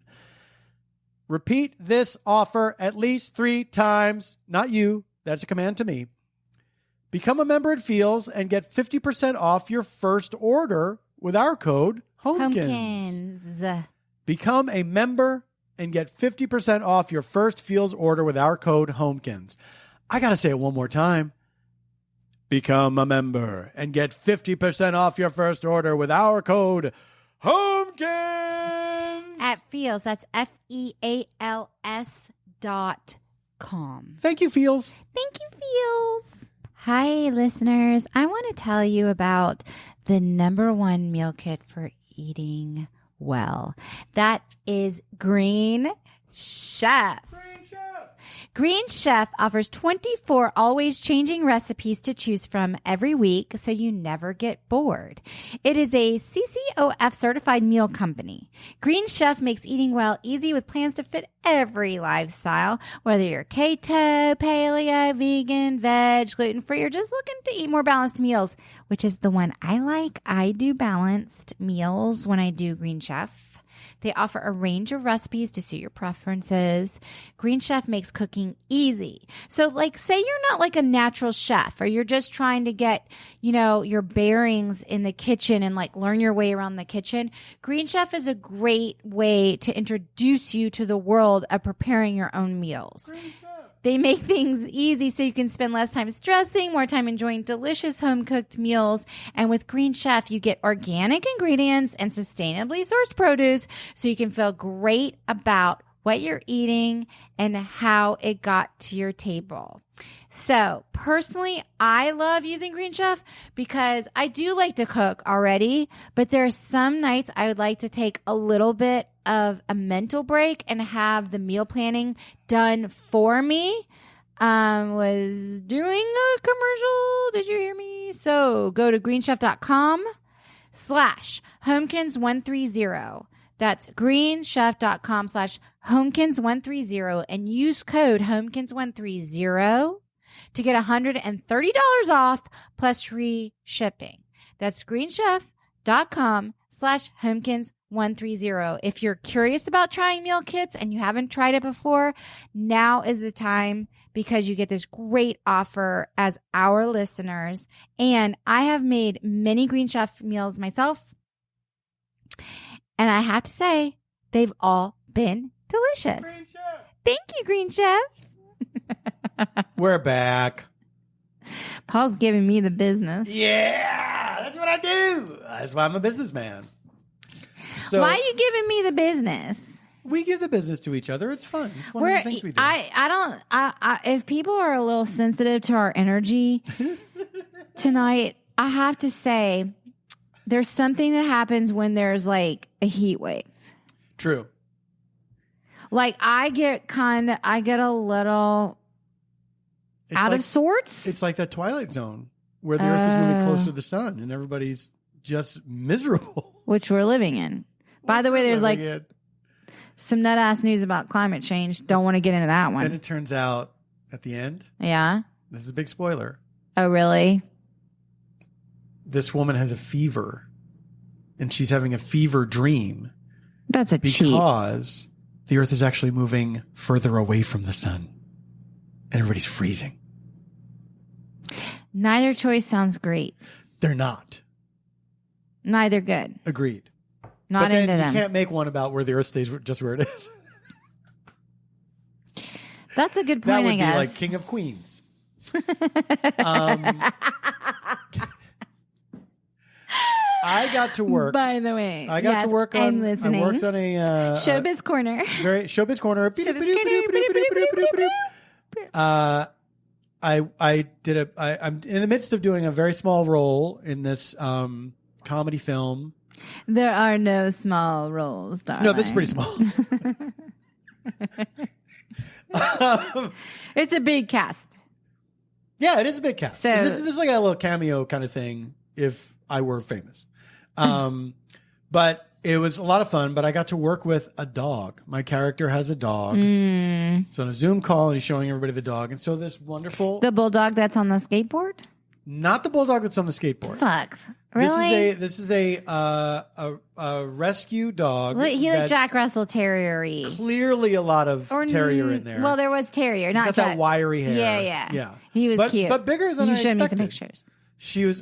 Repeat this offer at least 3 times. Not you. That's a command to me. Become a member at Feels and get 50% off your first order with our code HOMEKINS. Become a member and get 50% off your first Feels order with our code HOMEKINS. I got to say it one more time. Become a member and get 50% off your first order with our code HOMEKINS. At Feels, that's FEALS.com. Thank you, Feels. Thank you, Feels. Hi, listeners. I want to tell you about the #1 meal kit for eating well. That is Green Chef. Green Chef offers 24 always changing recipes to choose from every week so you never get bored. It is a CCOF certified meal company. Green Chef makes eating well easy with plans to fit every lifestyle, whether you're keto, paleo, vegan, veg, gluten-free, or just looking to eat more balanced meals, which is the one I like. I do balanced meals when I do Green Chef. They offer a range of recipes to suit your preferences. Green Chef makes cooking easy. So like say you're not like a natural chef or you're just trying to get, your bearings in the kitchen and like learn your way around the kitchen. Green Chef is a great way to introduce you to the world of preparing your own meals. They make things easy so you can spend less time stressing, more time enjoying delicious home-cooked meals. And with Green Chef, you get organic ingredients and sustainably sourced produce so you can feel great about what you're eating and how it got to your table. So personally, I love using Green Chef because I do like to cook already, but there are some nights I would like to take a little bit of a mental break and have the meal planning done for me. Was doing a commercial. Did you hear me? So go to greenchef.com/homekins130. That's greenchef.com/homekins130 and use code homekins130 to get $130 off plus free shipping. That's greenchef.com/homekins130. If you're curious about trying meal kits and you haven't tried it before, now is the time because you get this great offer as our listeners. And I have made many Green Chef meals myself. And I have to say, they've all been delicious. Thank you, Green Chef. We're back. Paul's giving me the business. Yeah, that's what I do. That's why I'm a businessman. So why are you giving me the business? We give the business to each other. It's fun. It's one of the things we do. If people are a little sensitive to our energy tonight, I have to say there's something that happens when there's like a heat wave. True. Like I get a little out of sorts. It's like the Twilight Zone. where the Earth is moving closer to the sun, and everybody's just miserable. Which we're living in. By the way, there's like some nut ass news about climate change. Don't want to get into that one. And it turns out at the end, yeah, this is a big spoiler. Oh, really? This woman has a fever, and she's having a fever dream. That's a cheat. Because the Earth is actually moving further away from the sun, and everybody's freezing. Neither choice sounds great. They're not. Neither good. Agreed. Not but then into them. You can't make one about where the Earth stays just where it is. That's a good point, I guess. That would be like King of Queens. I got to work. By the way, I got to work on. I'm listening. I worked on a Showbiz Corner. Showbiz Corner. I'm in the midst of doing a very small role in this comedy film. There are no small roles, darling. No, this is pretty small. It's a big cast. Yeah, it is a big cast. So this is like a little cameo kind of thing if I were famous. But it was a lot of fun, but I got to work with a dog. My character has a dog. It's on a Zoom call, and he's showing everybody the dog. And so this wonderful... The bulldog that's on the skateboard? Not the bulldog that's on the skateboard. Fuck. Really? This is a rescue dog. He looked Jack Russell Terrier-y. Clearly a lot of terrier in there. Well, there was terrier, not He's got Jack. that wiry hair. Yeah. He was cute. But bigger than I expected. You showed me some pictures.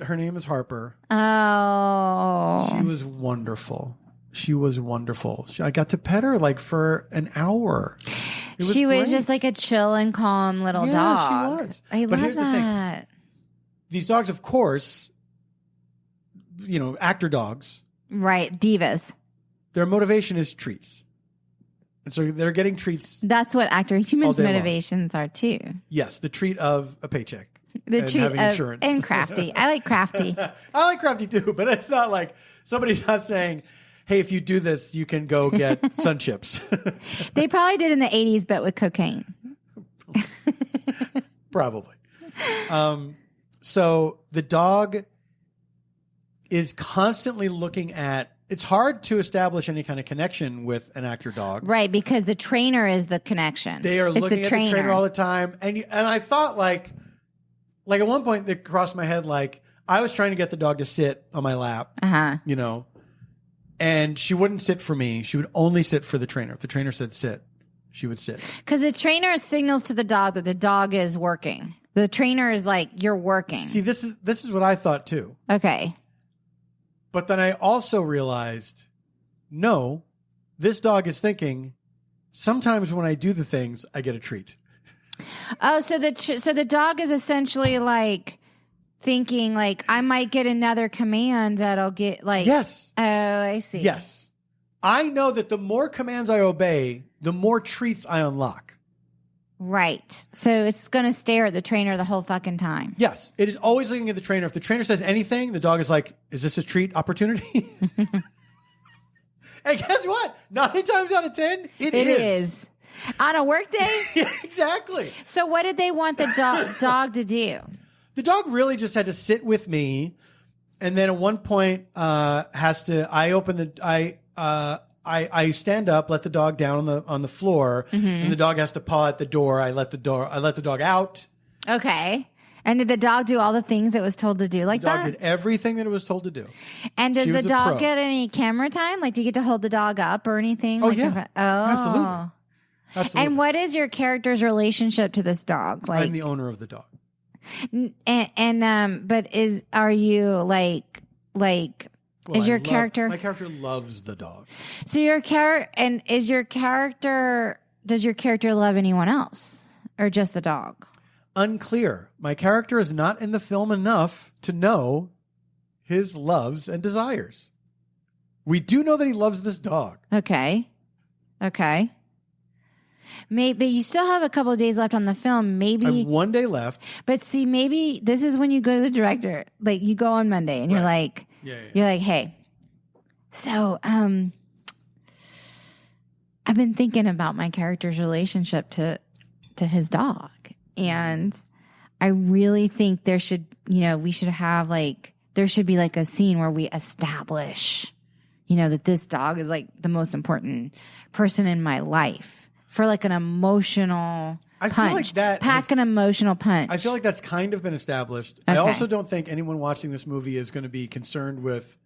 Her name is Harper. Oh. She was wonderful. I got to pet her like for an hour. She was just like a chill and calm little dog. Yeah, she was. I love that. These dogs, of course, actor dogs. Right. Divas. Their motivation is treats. And so they're getting treats. That's what humans' motivations are too. Yes. The treat of a paycheck. The and treat having insurance. And crafty. I like crafty. I like crafty too, but it's not like somebody's not saying, hey, if you do this, you can go get sun chips. They probably did in the 80s, but with cocaine. Probably. So the dog is constantly looking at, it's hard to establish any kind of connection with an actor dog. Right, because the trainer is the connection. They are looking at the trainer all the time. And I thought like at one point it crossed my head, like I was trying to get the dog to sit on my lap, and she wouldn't sit for me. She would only sit for the trainer. If the trainer said sit, she would sit. Because the trainer signals to the dog that the dog is working. The trainer is like, you're working. See, this is what I thought too. Okay. But then I also realized, no, this dog is thinking, sometimes when I do the things, I get a treat. Oh, so the dog is essentially like thinking like, I might get another command that'll get like... Yes. Oh, I see. Yes. I know that the more commands I obey, the more treats I unlock. Right. So it's going to stare at the trainer the whole fucking time. Yes. It is always looking at the trainer. If the trainer says anything, the dog is like, is this a treat opportunity? And guess what? 9 times out of 10, it is. On a work day? Yeah, exactly. So what did they want the dog to do? The dog really just had to sit with me. And then at one point, I stand up, let the dog down on the floor, and the dog has to paw at the door. I let the dog out. Okay. And did the dog do all the things it was told to do like that? The dog did everything that it was told to do. And does the dog get any camera time? Like, do you get to hold the dog up or anything? Oh, yeah. Absolutely. And what is your character's relationship to this dog? Like, I'm the owner of the dog. But are you like Well, is your character? My character loves the dog. So does your character love anyone else or just the dog? Unclear. My character is not in the film enough to know his loves and desires. We do know that he loves this dog. Okay. Maybe you still have a couple of days left on the film. Maybe I have 1 day left. But see, maybe this is when you go to the director. Like you go on Monday and you're like, you're like, hey, so I've been thinking about my character's relationship to his dog, and I really think there should, we should have there should be a scene where we establish, that this dog is the most important person in my life for an emotional punch. Feel like that pack an emotional punch. I feel like that's kind of been established. Okay. I also don't think anyone watching this movie is going to be concerned with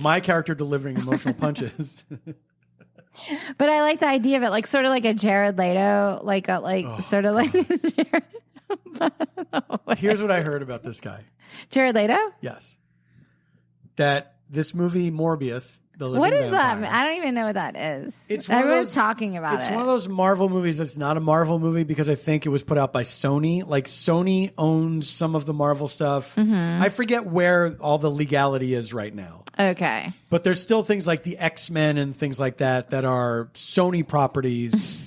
my character delivering emotional punches. But I like the idea of it, sort of like a Jared Leto, sort of like Jared. Here's what I heard about this guy. Jared Leto? Yes. That this movie, Morbius, the living What is vampire, that? I don't even know what that is. Everyone's talking about it. It's one of those Marvel movies that's not a Marvel movie because I think it was put out by Sony. Sony owns some of the Marvel stuff. Mm-hmm. I forget where all the legality is right now. Okay. But there's still things like the X-Men and things like that are Sony properties.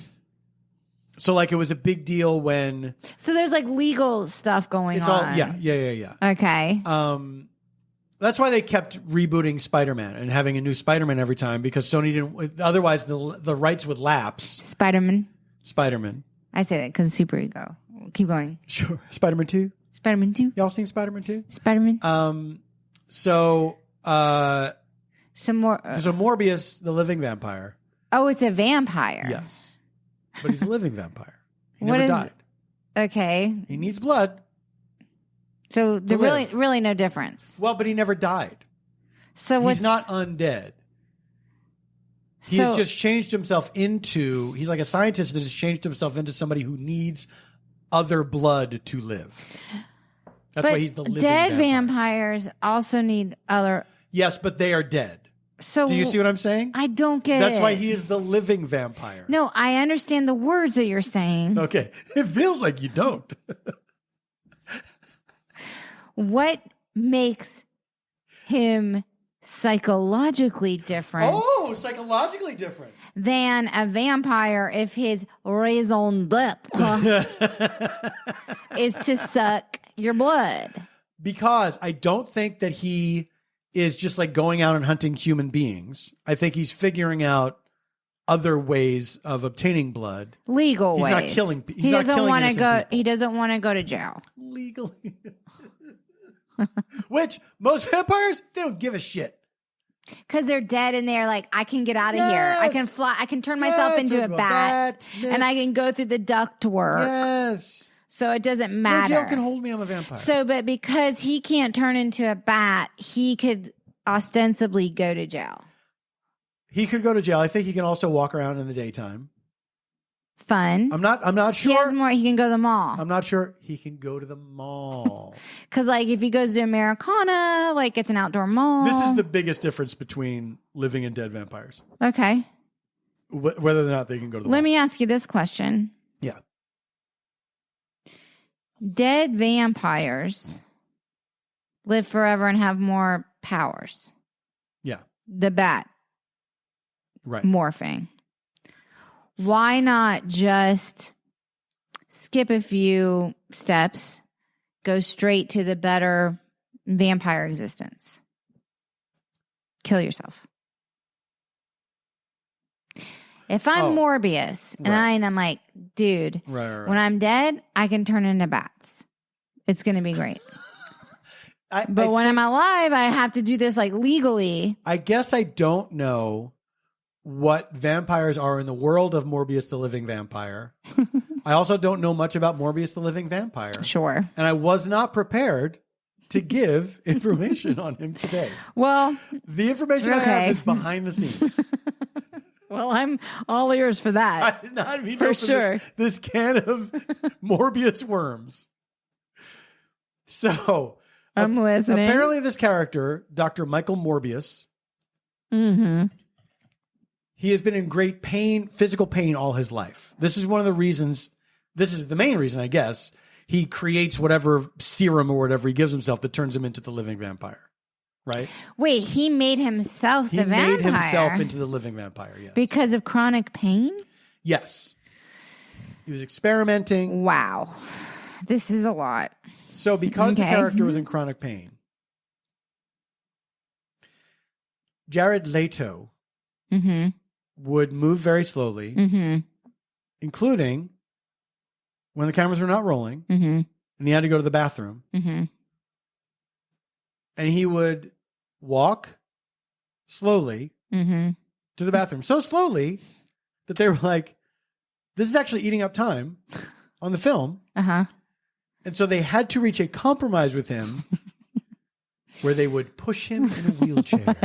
So it was a big deal when... So there's legal stuff going on. Yeah. Okay. That's why they kept rebooting Spider-Man and having a new Spider-Man every time because Sony didn't... Otherwise, the rights would lapse. Spider-Man. I say that because super ego. Keep going. Sure. Spider-Man 2? Spider-Man 2. Y'all seen Spider-Man 2? Spider-Man. So Morbius, the living vampire. Oh, it's a vampire. Yes. But he's a living vampire. He never died. Okay. He needs blood. So there's really no difference. Well, but he never died. So he's not undead. He has just changed himself into... He's like a scientist that has changed himself into somebody who needs other blood to live. That's why he's the living vampire. Dead vampires also need other... Yes, but they are dead. So do you see what I'm saying? I don't get it. That's why he is the living vampire. No, I understand the words that you're saying. Okay. It feels like you don't. What makes him psychologically different? Oh, psychologically different. Than a vampire if his raison d'etre is to suck your blood. Because I don't think that he is just going out and hunting human beings. I think he's figuring out other ways of obtaining blood. Legal ways. He's not killing. He doesn't want to go. He doesn't want to go to jail legally. Which most vampires, they don't give a shit. Because they're dead and they're I can get out of here. I can fly. I can turn myself into a bat and I can go through the ductwork. Yes. So it doesn't matter. No jail can hold me. I'm a vampire. So, but because he can't turn into a bat, he could ostensibly go to jail. He could go to jail. I think he can also walk around in the daytime. Fun. I'm not sure. He has more. He can go to the mall. I'm not sure he can go to the mall. Because if he goes to Americana, it's an outdoor mall. This is the biggest difference between living and dead vampires. Okay. Whether or not they can go to the mall. Let me ask you this question. Yeah. Dead vampires live forever and have more powers. Yeah. The bat. Right. Morphing. Why not just skip a few steps, go straight to the better vampire existence? Kill yourself. If I'm Morbius and I'm like, dude, when I'm dead, I can turn into bats. It's going to be great. But when I'm alive, I have to do this legally. I guess I don't know what vampires are in the world of Morbius the Living Vampire. I also don't know much about Morbius the Living Vampire. Sure. And I was not prepared to give information on him today. Well, the information I have is behind the scenes. Well, I'm all ears for that. I did not mean for sure. This can of Morbius worms. So I'm listening. Apparently this character, Dr. Michael Morbius, he has been in great pain, physical pain all his life. This is one of the reasons, this is the main reason, I guess, he creates whatever serum or whatever he gives himself that turns him into the living vampire. Right? Wait, he made himself the vampire? He made himself into the living vampire, yes. Because of chronic pain? Yes. He was experimenting. Wow. This is a lot. So because the character was in chronic pain, Jared Leto would move very slowly, including when the cameras were not rolling, and and he had to go to the bathroom. Mm-hmm. And he would walk slowly Mm-hmm. to the bathroom. So slowly that they were like, this is actually eating up time on the film. Uh-huh. And so they had to reach a compromise with him where they would push him in a wheelchair.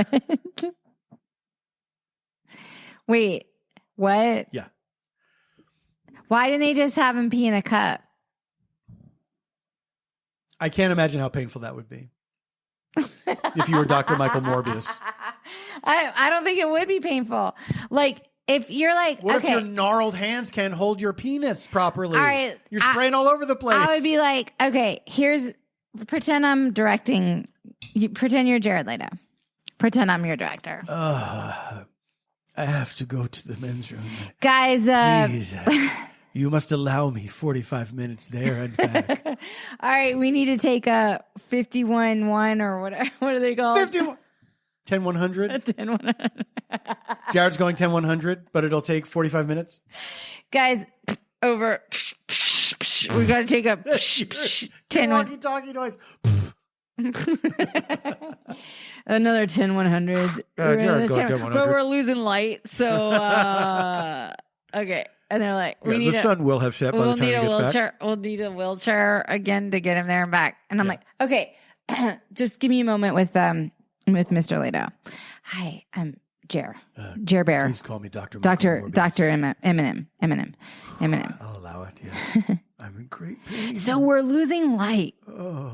Wait, what? Yeah. Why didn't they just have him pee in a cup? I can't imagine how painful that would be. If you were Dr. Michael Morbius. I don't think it would be painful. Like, if you're like, what okay, if your gnarled hands can't hold your penis properly? All right, You're spraying all over the place. I would be like, okay, pretend I'm directing. Pretend you're Jared Leto. Pretend I'm your director. I have to go to the men's room. Guys, Please, you must allow me 45 minutes there and back. All right, we need to take a 51-1 or whatever. What are they called? 51. 10-100? 10-100. Jared's going 10-100, but it'll take 45 minutes. Guys, over. We got to take a 10 walkie-talkie noise. Another 10-100. Jared, go 10-100. But we're losing light, so okay. And they're like, the sun will have set by the time he gets back. We'll need a wheelchair again to get him there and back. And I'm like, okay, just give me a moment with Mr. Leto. Hi, I'm Jer Bear. Please call me Dr. Eminem. I'll allow it. Yeah. I'm in great pain. So we're losing light. Oh,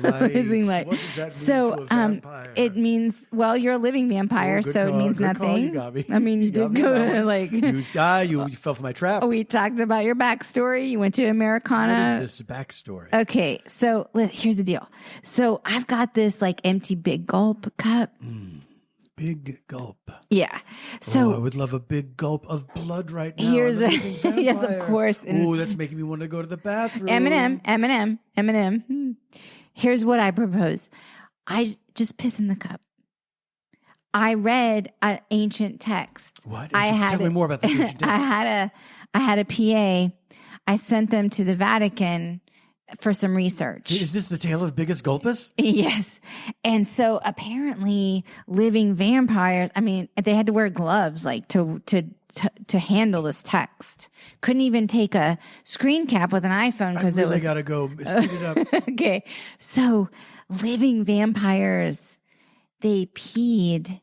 light. Losing light. What does that mean So to a vampire? it means, well, you're a living vampire, so it means nothing. You got me. I mean, you did go like you fell for my trap. We talked about your backstory. You went to Americana. What is this backstory? Okay, so here's the deal. So I've got this like empty Big Gulp cup. Big gulp. Yeah. So I would love a big gulp of blood right now. Here's yes, of course. Oh, that's making me want to go to the bathroom. Eminem. Here's what I propose. I just piss in the cup. I read an ancient text. What? Tell me more about the ancient text. I had a PA. I sent them to the Vatican for some research. Is this the tale of Biggest Gulpus? Yes. And so apparently living vampires, I mean, they had to wear gloves like to handle this text. Couldn't even take a screen cap with an iPhone because it was got to go speed it up. Okay. So living vampires, they urinated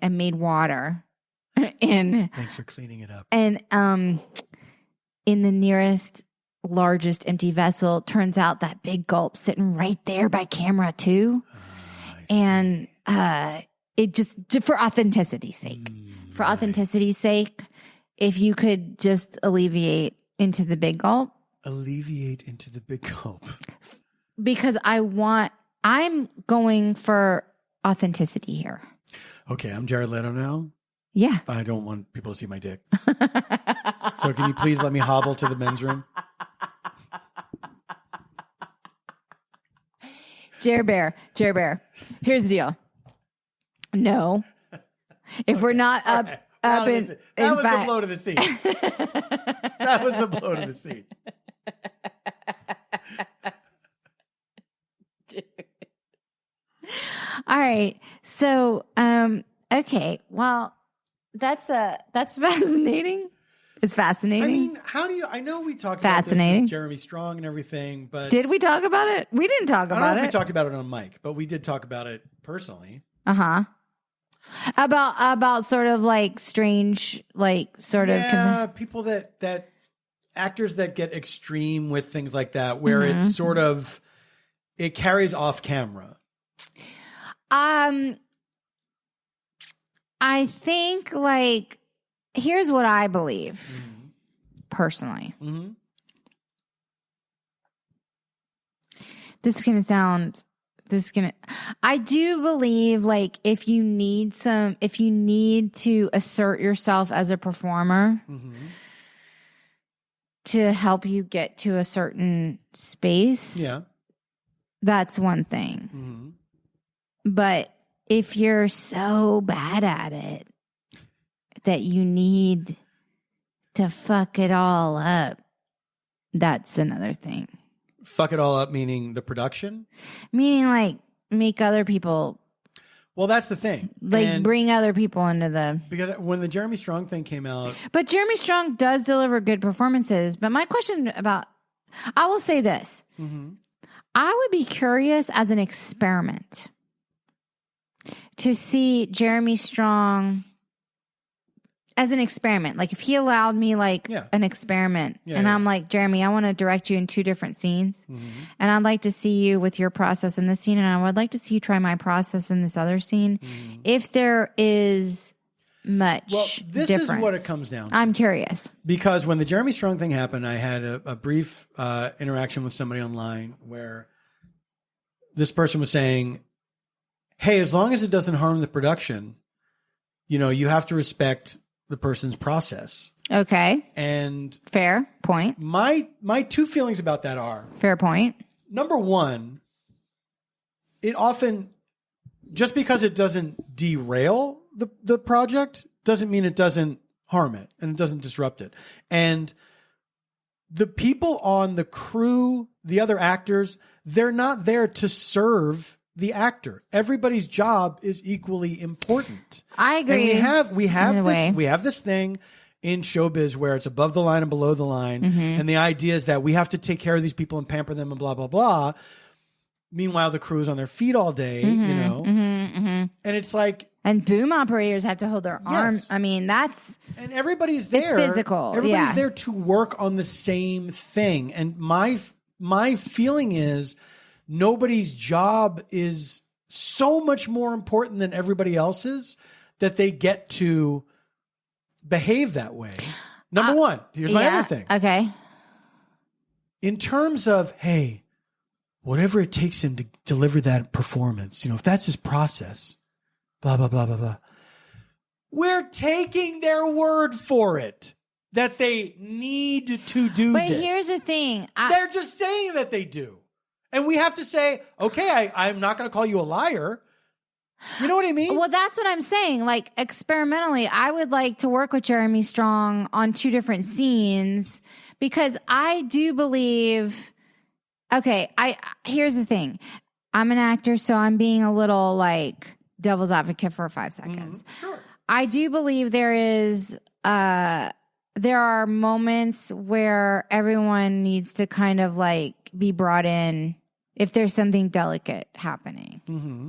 and made water Thanks for cleaning it up. And in the nearest largest empty vessel, turns out that Big Gulp sitting right there by camera too. And it just for authenticity's sake. For authenticity's sake, if you could just alleviate into the Big Gulp. Alleviate into the Big Gulp. Because I'm going for authenticity here. Okay, I'm Jared Leto now. Yeah. I don't want people to see my dick. So can you please let me hobble to the men's room? Jer Bear. Here's the deal. No. If we're not up in that was the blow to the seat. That was the blow to the seat. Dude. All right. So, okay. Well, that's fascinating. It's fascinating. I mean, I know we talked about this with Jeremy Strong and everything, but did we talk about it? We didn't talk about it. I don't know if we talked about it on mic, but we did talk about it personally. Uh-huh. About sort of like strange, like sort of people that actors that get extreme with things like that, where it's sort of it carries off camera. I think like here's what I believe personally. I do believe like if you need to assert yourself as a performer to help you get to a certain space, that's one thing. But if you're so bad at it that you need to fuck it all up that's another thing. Fuck it all up, meaning the production? Meaning like make other people. Well, that's the thing. Like bring other people into the. Because when the Jeremy Strong thing came out. But Jeremy Strong does deliver good performances. But my question about. I will say this. Mm-hmm. I would be curious as an experiment to see Jeremy Strong as an experiment. Like if he allowed me like an experiment and I'm like, Jeremy, I want to direct you in 2 different scenes and I'd like to see you with your process in this scene and I would like to see you try my process in this other scene. If there is much this difference. Is what it comes down to. I'm curious. Because when the Jeremy Strong thing happened, I had a brief interaction with somebody online where this person was saying, hey, as long as it doesn't harm the production, you have to respect the person's process. Okay. And fair point. My 2 feelings about that are fair point. Number 1, it often, just because it doesn't derail the project doesn't mean it doesn't harm it and it doesn't disrupt it. And the people on the crew, the other actors, they're not there to serve the actor. Everybody's job is equally important. I agree. And we have this thing in showbiz where it's above the line and below the line. And the idea is that we have to take care of these people and pamper them and blah, blah, blah. Meanwhile, the crew is on their feet all day, and it's like, and boom operators have to hold their arm. I mean, and everybody's there. It's physical. Everybody's there to work on the same thing. And my feeling is nobody's job is so much more important than everybody else's that they get to behave that way. Number 1, here's my other thing. Okay. In terms of, hey, whatever it takes him to deliver that performance, if that's his process, blah, blah, blah, blah, blah. We're taking their word for it that they need to do this. But here's the thing. They're just saying that they do. And we have to say, okay, I'm not going to call you a liar. You know what I mean? Well, that's what I'm saying. Like, experimentally, I would like to work with Jeremy Strong on 2 different scenes because I do believe... Okay, here's the thing. I'm an actor, so I'm being a little like devil's advocate for 5 seconds. Sure. I do believe there are moments where everyone needs to kind of like be brought in if there's something delicate happening.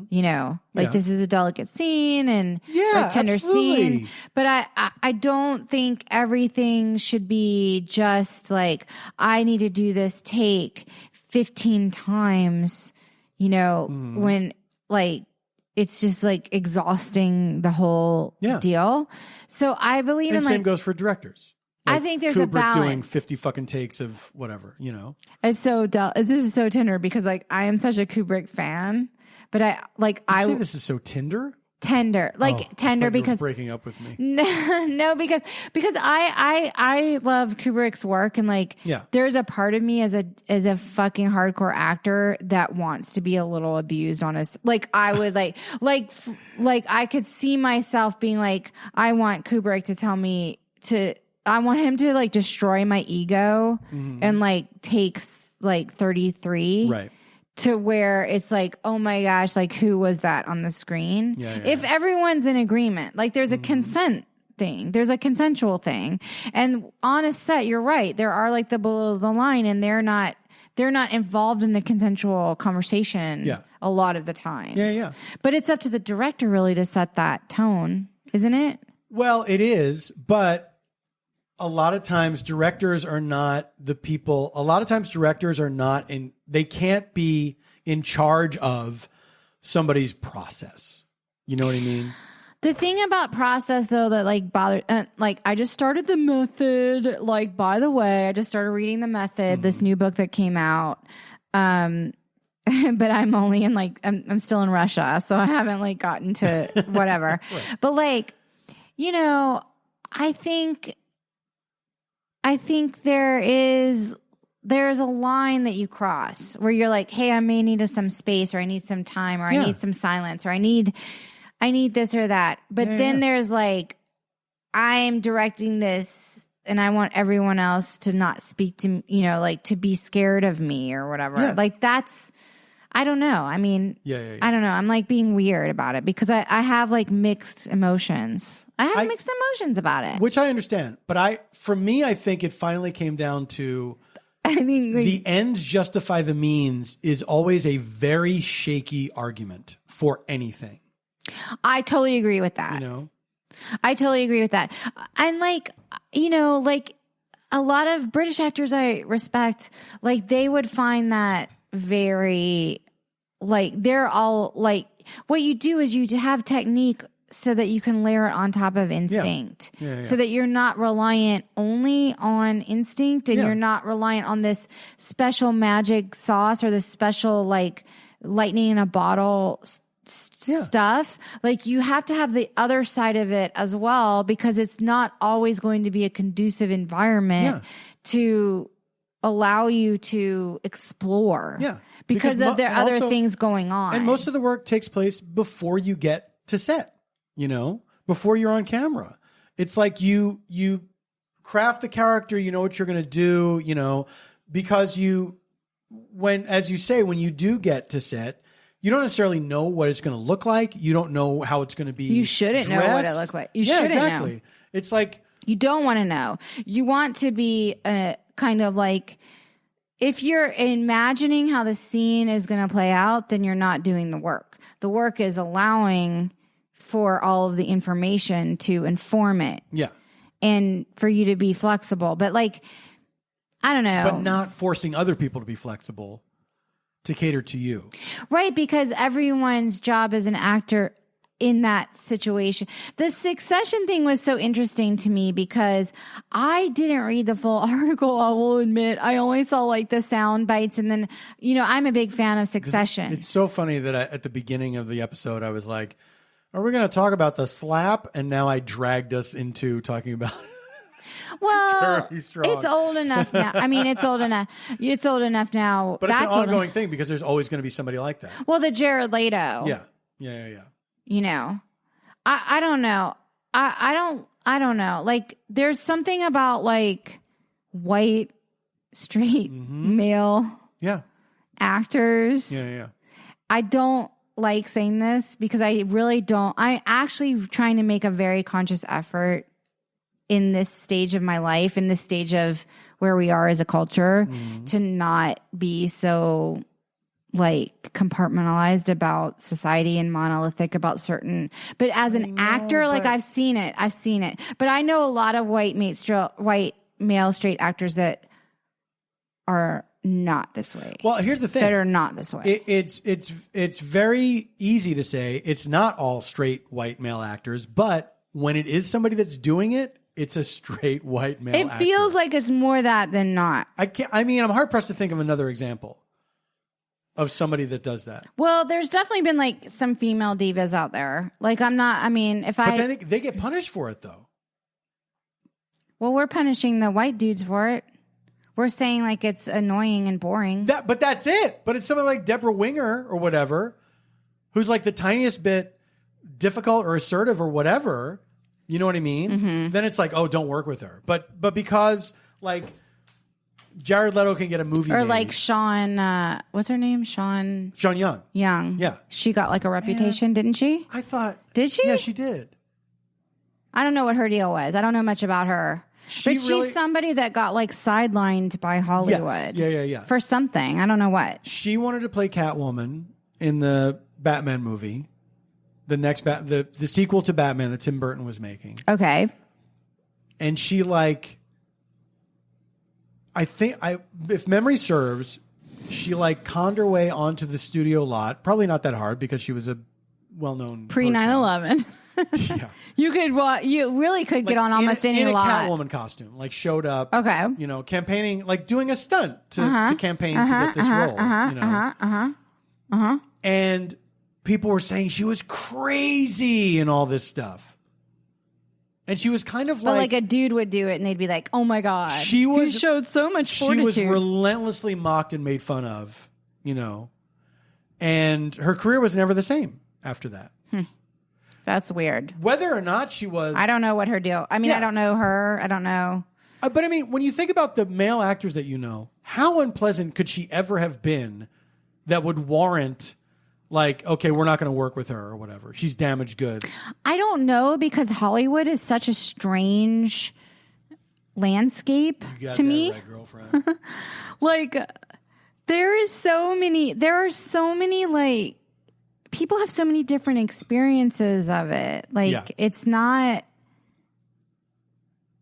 This is a delicate scene and a tender scene. But I don't think everything should be just like, I need to do this take 15 times, when like it's just like exhausting the whole deal. So I believe and same goes for directors. Like I think there's Kubrick a balance. Doing 50 fucking takes of whatever, It's so this is so tender because like I am such a Kubrick fan, but I say this is so tender. Tender because breaking up with me. No, because I love Kubrick's work and like there's a part of me as a fucking hardcore actor that wants to be a little abused on us. Like I would like I could see myself being like, I want Kubrick to tell me I want him to like destroy my ego and like takes like 33. Right. To where it's like, oh my gosh, like who was that on the screen? If everyone's in agreement, like there's a consent thing, there's a consensual thing. And on a set, you're right. There are like the below the line and they're not involved in the consensual conversation a lot of the times. But it's up to the director really to set that tone, isn't it? Well, it is, but a lot of times directors are not the people. A lot of times directors are not they can't be in charge of somebody's process. You know what I mean? The thing about process though that like bothered, like I just started the method, like by the way, I just started reading the method, this new book that came out. But I'm only in like, I'm still in Russia. So I haven't like gotten to whatever, right. But like, I think there's a line that you cross where you're like, hey, I may need some space or I need some time or I need some silence or I need this or that. But then there's like, I'm directing this and I want everyone else to not speak to me, like to be scared of me or whatever. Yeah. Like that's, I don't know. I mean, I don't know. I'm like being weird about it because I have like mixed emotions. I have mixed emotions about it. Which I understand. But for me, I think it finally came down to the ends justify the means is always a very shaky argument for anything. I totally agree with that. I totally agree with that. And like, like a lot of British actors I respect, like they would find that very, like they're all like, what you do is you have technique so that you can layer it on top of instinct. So that you're not reliant only on instinct and you're not reliant on this special magic sauce or this special like lightning in a bottle stuff. Like you have to have the other side of it as well, because it's not always going to be a conducive environment to allow you to explore. Because of there are other things going on. And most of the work takes place before you get to set, before you're on camera. It's like you craft the character, you know what you're going to do, because as you say, when you do get to set, you don't necessarily know what it's going to look like. You don't know how it's going to be. You shouldn't know what it looks like. You shouldn't know. It's like, you don't want to know. You want to be kind of like, if you're imagining how the scene is going to play out, then you're not doing the work. The work is allowing for all of the information to inform it. And for you to be flexible. But like, I don't know. But not forcing other people to be flexible to cater to you. Right, because everyone's job as an actor in that situation. The Succession thing was so interesting to me because I didn't read the full article. I will admit, I only saw like the sound bites, and then I'm a big fan of Succession. It's so funny that at the beginning of the episode, I was like, "Are we going to talk about the slap?" And now I dragged us into talking about. Well, it's old enough now. I mean, it's old enough. It's old enough now. But it's an ongoing thing because there's always going to be somebody like that. Well, the Jared Leto. Yeah. I don't know. I don't know. Like, there's something about like white, straight male actors. I don't like saying this because I really don't. I'm actually trying to make a very conscious effort in this stage of my life, in this stage of where we are as a culture, to not be so like compartmentalized about society and monolithic about certain, but as an actor, like I've seen it, but I know a lot of white male straight actors that are not this way. Well, here's the thing. That are not this way. It's very easy to say it's not all straight white male actors, but when it is somebody that's doing it, it's a straight white male actor. It feels like it's more that than not. I'm hard pressed to think of another example of somebody that does that. Well, there's definitely been like some female divas out there. Like but then they get punished for it though. Well, we're punishing the white dudes for it. We're saying like it's annoying and boring. But that's it. But it's somebody like Deborah Winger or whatever, who's like the tiniest bit difficult or assertive or whatever. You know what I mean? Then it's like, oh, don't work with her. But because like Jared Leto can get a movie or made. Like Sean, what's her name? Sean Young. Yeah. She got like a reputation, didn't she? I thought. Did she? Yeah, she did. I don't know what her deal was. I don't know much about her. She's somebody that got like sidelined by Hollywood. Yes. Yeah. For something. I don't know what. She wanted to play Catwoman in the Batman movie. The next the sequel to Batman that Tim Burton was making. Okay. And she like, if memory serves, she like conned her way onto the studio lot. Probably not that hard because she was a well-known pre 9/11. Yeah. You really could get on almost any lot. In a Catwoman costume, like showed up. Okay. Campaigning, like doing a stunt to campaign to get this role. And people were saying she was crazy and all this stuff. And she was kind of like a dude would do it and they'd be like, oh my God. He showed so much fortitude. She was relentlessly mocked and made fun of, and her career was never the same after that. That's weird. Whether or not she was. I don't know what her deal. I mean, I don't know her. I don't know. But I mean, when you think about the male actors that you know, how unpleasant could she ever have been that would warrant, like, okay, we're not going to work with her or whatever. She's damaged goods. I don't know, because Hollywood is such a strange landscape to me. Right, girlfriend. Like, there are so many, like, people have so many different experiences of it. Like, it's not,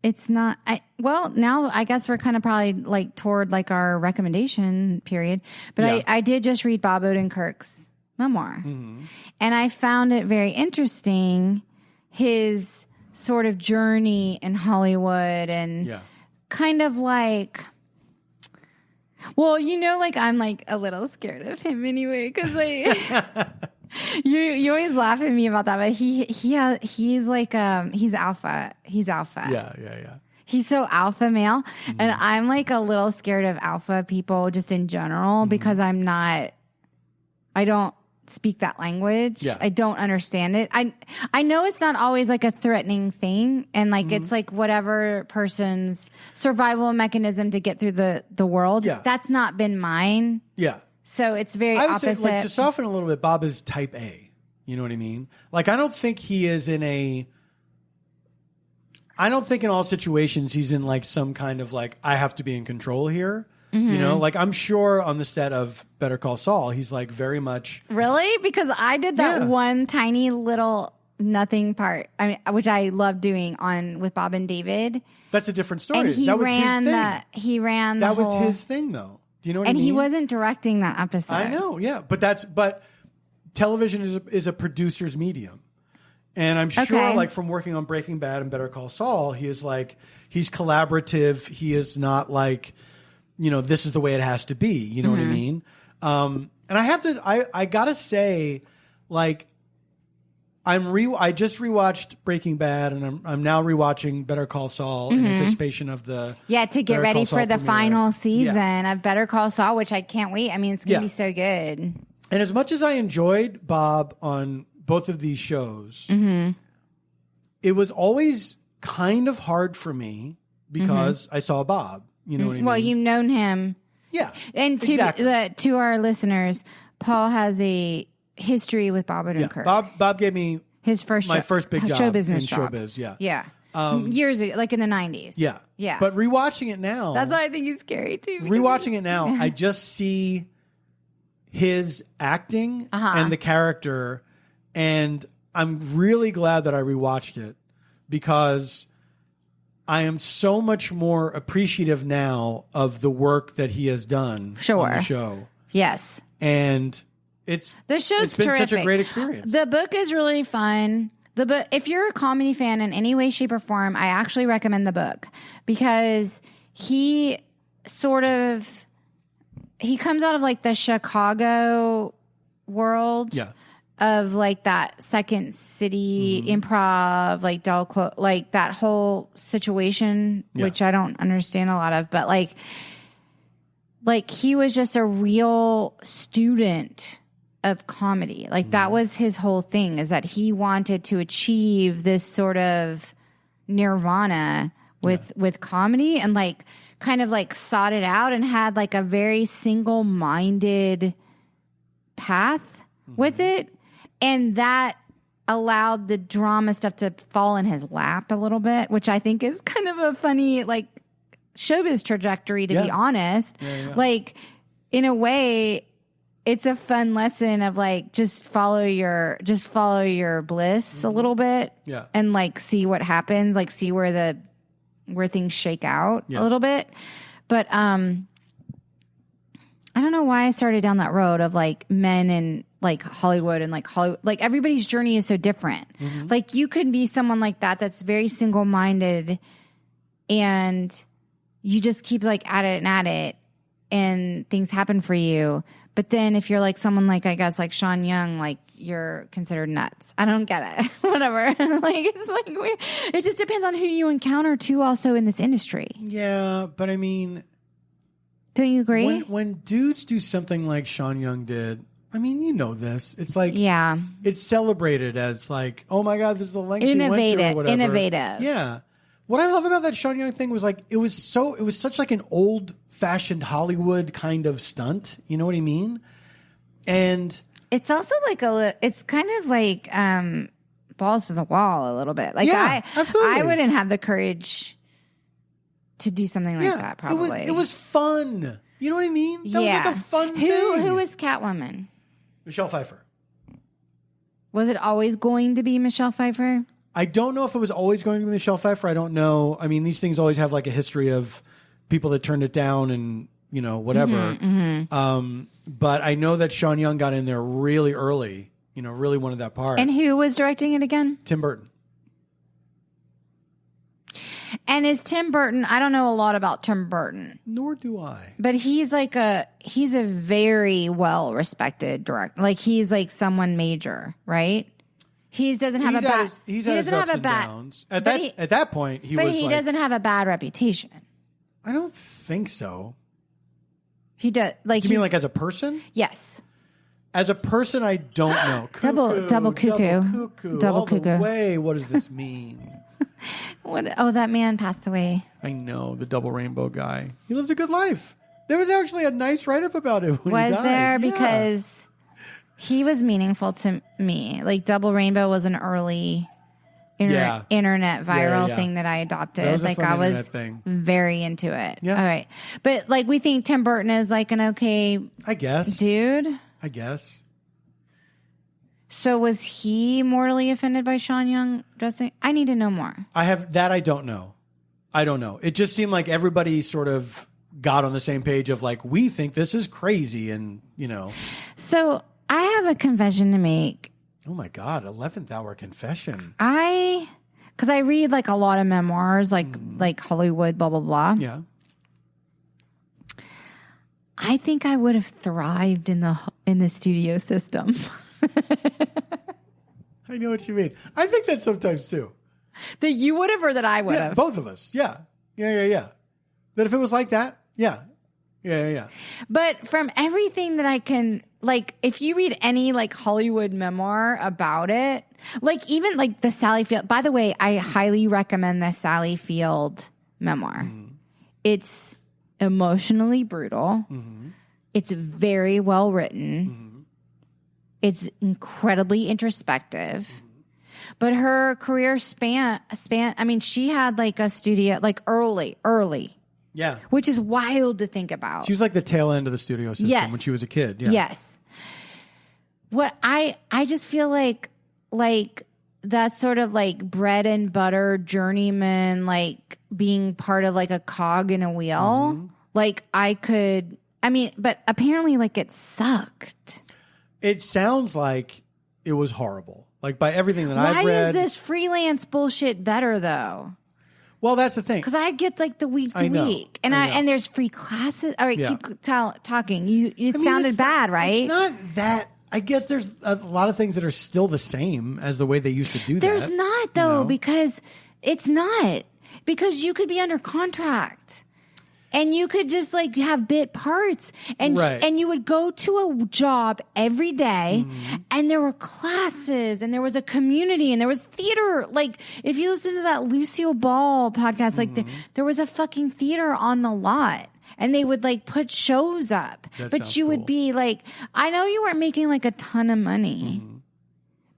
now I guess we're kind of probably like toward like our recommendation period, but I did just read Bob Odenkirk's memoir, and I found it very interesting, his sort of journey in Hollywood, and kind of like, well, like I'm like a little scared of him anyway, because like you always laugh at me about that, but he's like he's alpha. Yeah. He's so alpha male, and I'm like a little scared of alpha people just in general, because I don't speak that language. I don't understand it. I know it's not always like a threatening thing, and like it's like whatever person's survival mechanism to get through the world. That's not been mine. So it's very opposite. I would say, like, to soften a little bit, Bob is type A. You know what I mean? Like, I don't think in all situations he's in like some kind of like, I have to be in control here. You know, like, I'm sure on the set of Better Call Saul, he's like very much. Really? Because I did that one tiny little nothing part, which I love doing with Bob and David. That's a different story. And he that was ran his thing. That was his thing, though. Do you know what I mean? And he wasn't directing that episode. I know, yeah. But television is a producer's medium. And I'm sure, like, from working on Breaking Bad and Better Call Saul, he's collaborative. He is not like, this is the way it has to be. You know what I mean? And I gotta say, like, I just rewatched Breaking Bad, and I'm now rewatching Better Call Saul in anticipation of the to get ready for the final season of Better Call Saul, which I can't wait. I mean, it's gonna be so good. And as much as I enjoyed Bob on both of these shows, it was always kind of hard for me because I saw Bob. You know what I mean? Well, you've known him. Yeah. And to our listeners, Paul has a history with Bob Odenkirk. Bob gave me my first big job show business in job. showbiz. Yeah. Years ago, like in the 90s. Yeah. But rewatching it now. That's why I think he's scary too. Rewatching it now, I just see his acting and the character, and I'm really glad that I rewatched it, because I am so much more appreciative now of the work that he has done on the show. Yes. And it's been terrific. Such a great experience. The book is really fun. The book, if you're a comedy fan in any way, shape, or form, I actually recommend the book, because he comes out of like the Chicago world. Of like that Second City improv, like that whole situation, which I don't understand a lot of, but like he was just a real student of comedy. Like that was his whole thing, is that he wanted to achieve this sort of nirvana with comedy, and like kind of like sought it out and had like a very single-minded path with it. And that allowed the drama stuff to fall in his lap a little bit, which I think is kind of a funny, like, showbiz trajectory, to be honest. Like, in a way, it's a fun lesson of like, just follow your bliss a little bit, and like see what happens, like see where things shake out a little bit. But I don't know why I started down that road of like men and like Hollywood, and like everybody's journey is so different. Like you could be someone like that's very single-minded, and you just keep like at it and things happen for you. But then if you're like someone like, I guess, like Sean Young, like you're considered nuts. I don't get it. Whatever. Like, it's like weird. It just depends on who you encounter too, also in this industry. Yeah. But I mean, don't you agree? When dudes do something like Sean Young did, I mean, you know this. It's like, it's celebrated as like, oh my God, this is the lengths he went to or whatever. Innovative. Yeah. What I love about that Sean Young thing was like it was such like an old fashioned Hollywood kind of stunt. You know what I mean? And it's also like it's kind of like balls to the wall a little bit. Like absolutely. I wouldn't have the courage to do something like that. Probably it was fun. You know what I mean? That was like a fun thing. Who was Catwoman? Michelle Pfeiffer. Was it always going to be Michelle Pfeiffer? I don't know if it was always going to be Michelle Pfeiffer. I don't know. I mean, these things always have like a history of people that turned it down and, you know, whatever. But I know that Sean Young got in there really early, you know, really wanted that part. And who was directing it again? Tim Burton. And is Tim Burton, I don't know a lot about Tim Burton. Nor do I. But he's a very well respected director. Like he's like someone major, right? He doesn't have a bad. He's had his ups and downs. At that point, he was. But he doesn't have a bad reputation. I don't think so. He does. Like, do you mean like as a person? Yes. As a person, I don't know. Double cuckoo. All the way. What does this mean? What? Oh, that man passed away. I know, the double rainbow guy. He lived a good life. There was actually a nice write up about him. Was there? Because he was meaningful to me. Like Double Rainbow was an early internet viral thing that I adopted. That was like I was very into it. Yeah. All right. But like we think Tim Burton is like an okay dude. I guess. So was he mortally offended by Sean Young dressing? I need to know more. I don't know. I don't know. It just seemed like everybody sort of got on the same page of like, we think this is crazy and, you know. So I have a confession to make. Oh my God, 11th hour confession. Because I read like a lot of memoirs, like Hollywood, blah, blah, blah. Yeah. I think I would have thrived in the studio system. I know what you mean. I think that sometimes too. That you would have or that I would have? Both of us. Yeah. That if it was like that, yeah. But from everything that I can, like, if you read any like Hollywood memoir about it, like even like the Sally Field, by the way, I highly recommend the Sally Field memoir. It's emotionally brutal. It's very well written. It's incredibly introspective. But her career span, I mean, she had like a studio, like early. Yeah. Which is wild to think about. She was like the tail end of the studio system when she was a kid. Yeah. Yes. What I just feel like that sort of like bread and butter journeyman, like being part of like a cog in a wheel. Like but apparently like it sucked. It sounds like it was horrible. Like by everything that I've read. Why is this freelance bullshit better though? Well, that's the thing. Because I get like the week to week, and there's free classes. All right, keep talking. It sounded bad, right? It's not that. I guess there's a lot of things that are still the same as the way they used to do that. There's not though, because it's not because you could be under contract. And you could just like have bit parts and you would go to a job every day and there were classes and there was a community and there was theater. Like if you listen to that Lucille Ball podcast, like there was a fucking theater on the lot and they would like put shows up, but you would be like, I know you weren't making like a ton of money.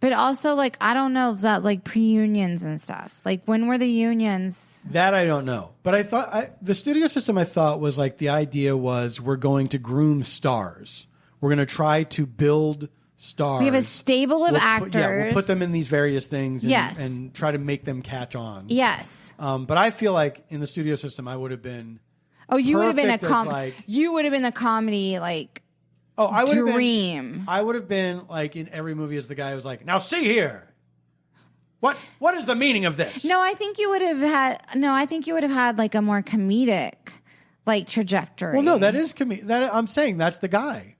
But also, like, I don't know if that's like pre-unions and stuff. Like, when were the unions? That I don't know. But I thought the studio system, I thought, was like the idea was we're going to groom stars. We're going to try to build stars. We have a stable of actors. We'll put them in these various things and try to make them catch on. Yes. But I feel like in the studio system, I would have been. Oh, you would have been you would have been the comedy, like. Oh, I would dream. Have been, I would have been like in every movie as the guy who's like, now see here. What is the meaning of this? No, I think you would have had like a more comedic like trajectory. Well, no, that is that I'm saying that's the guy.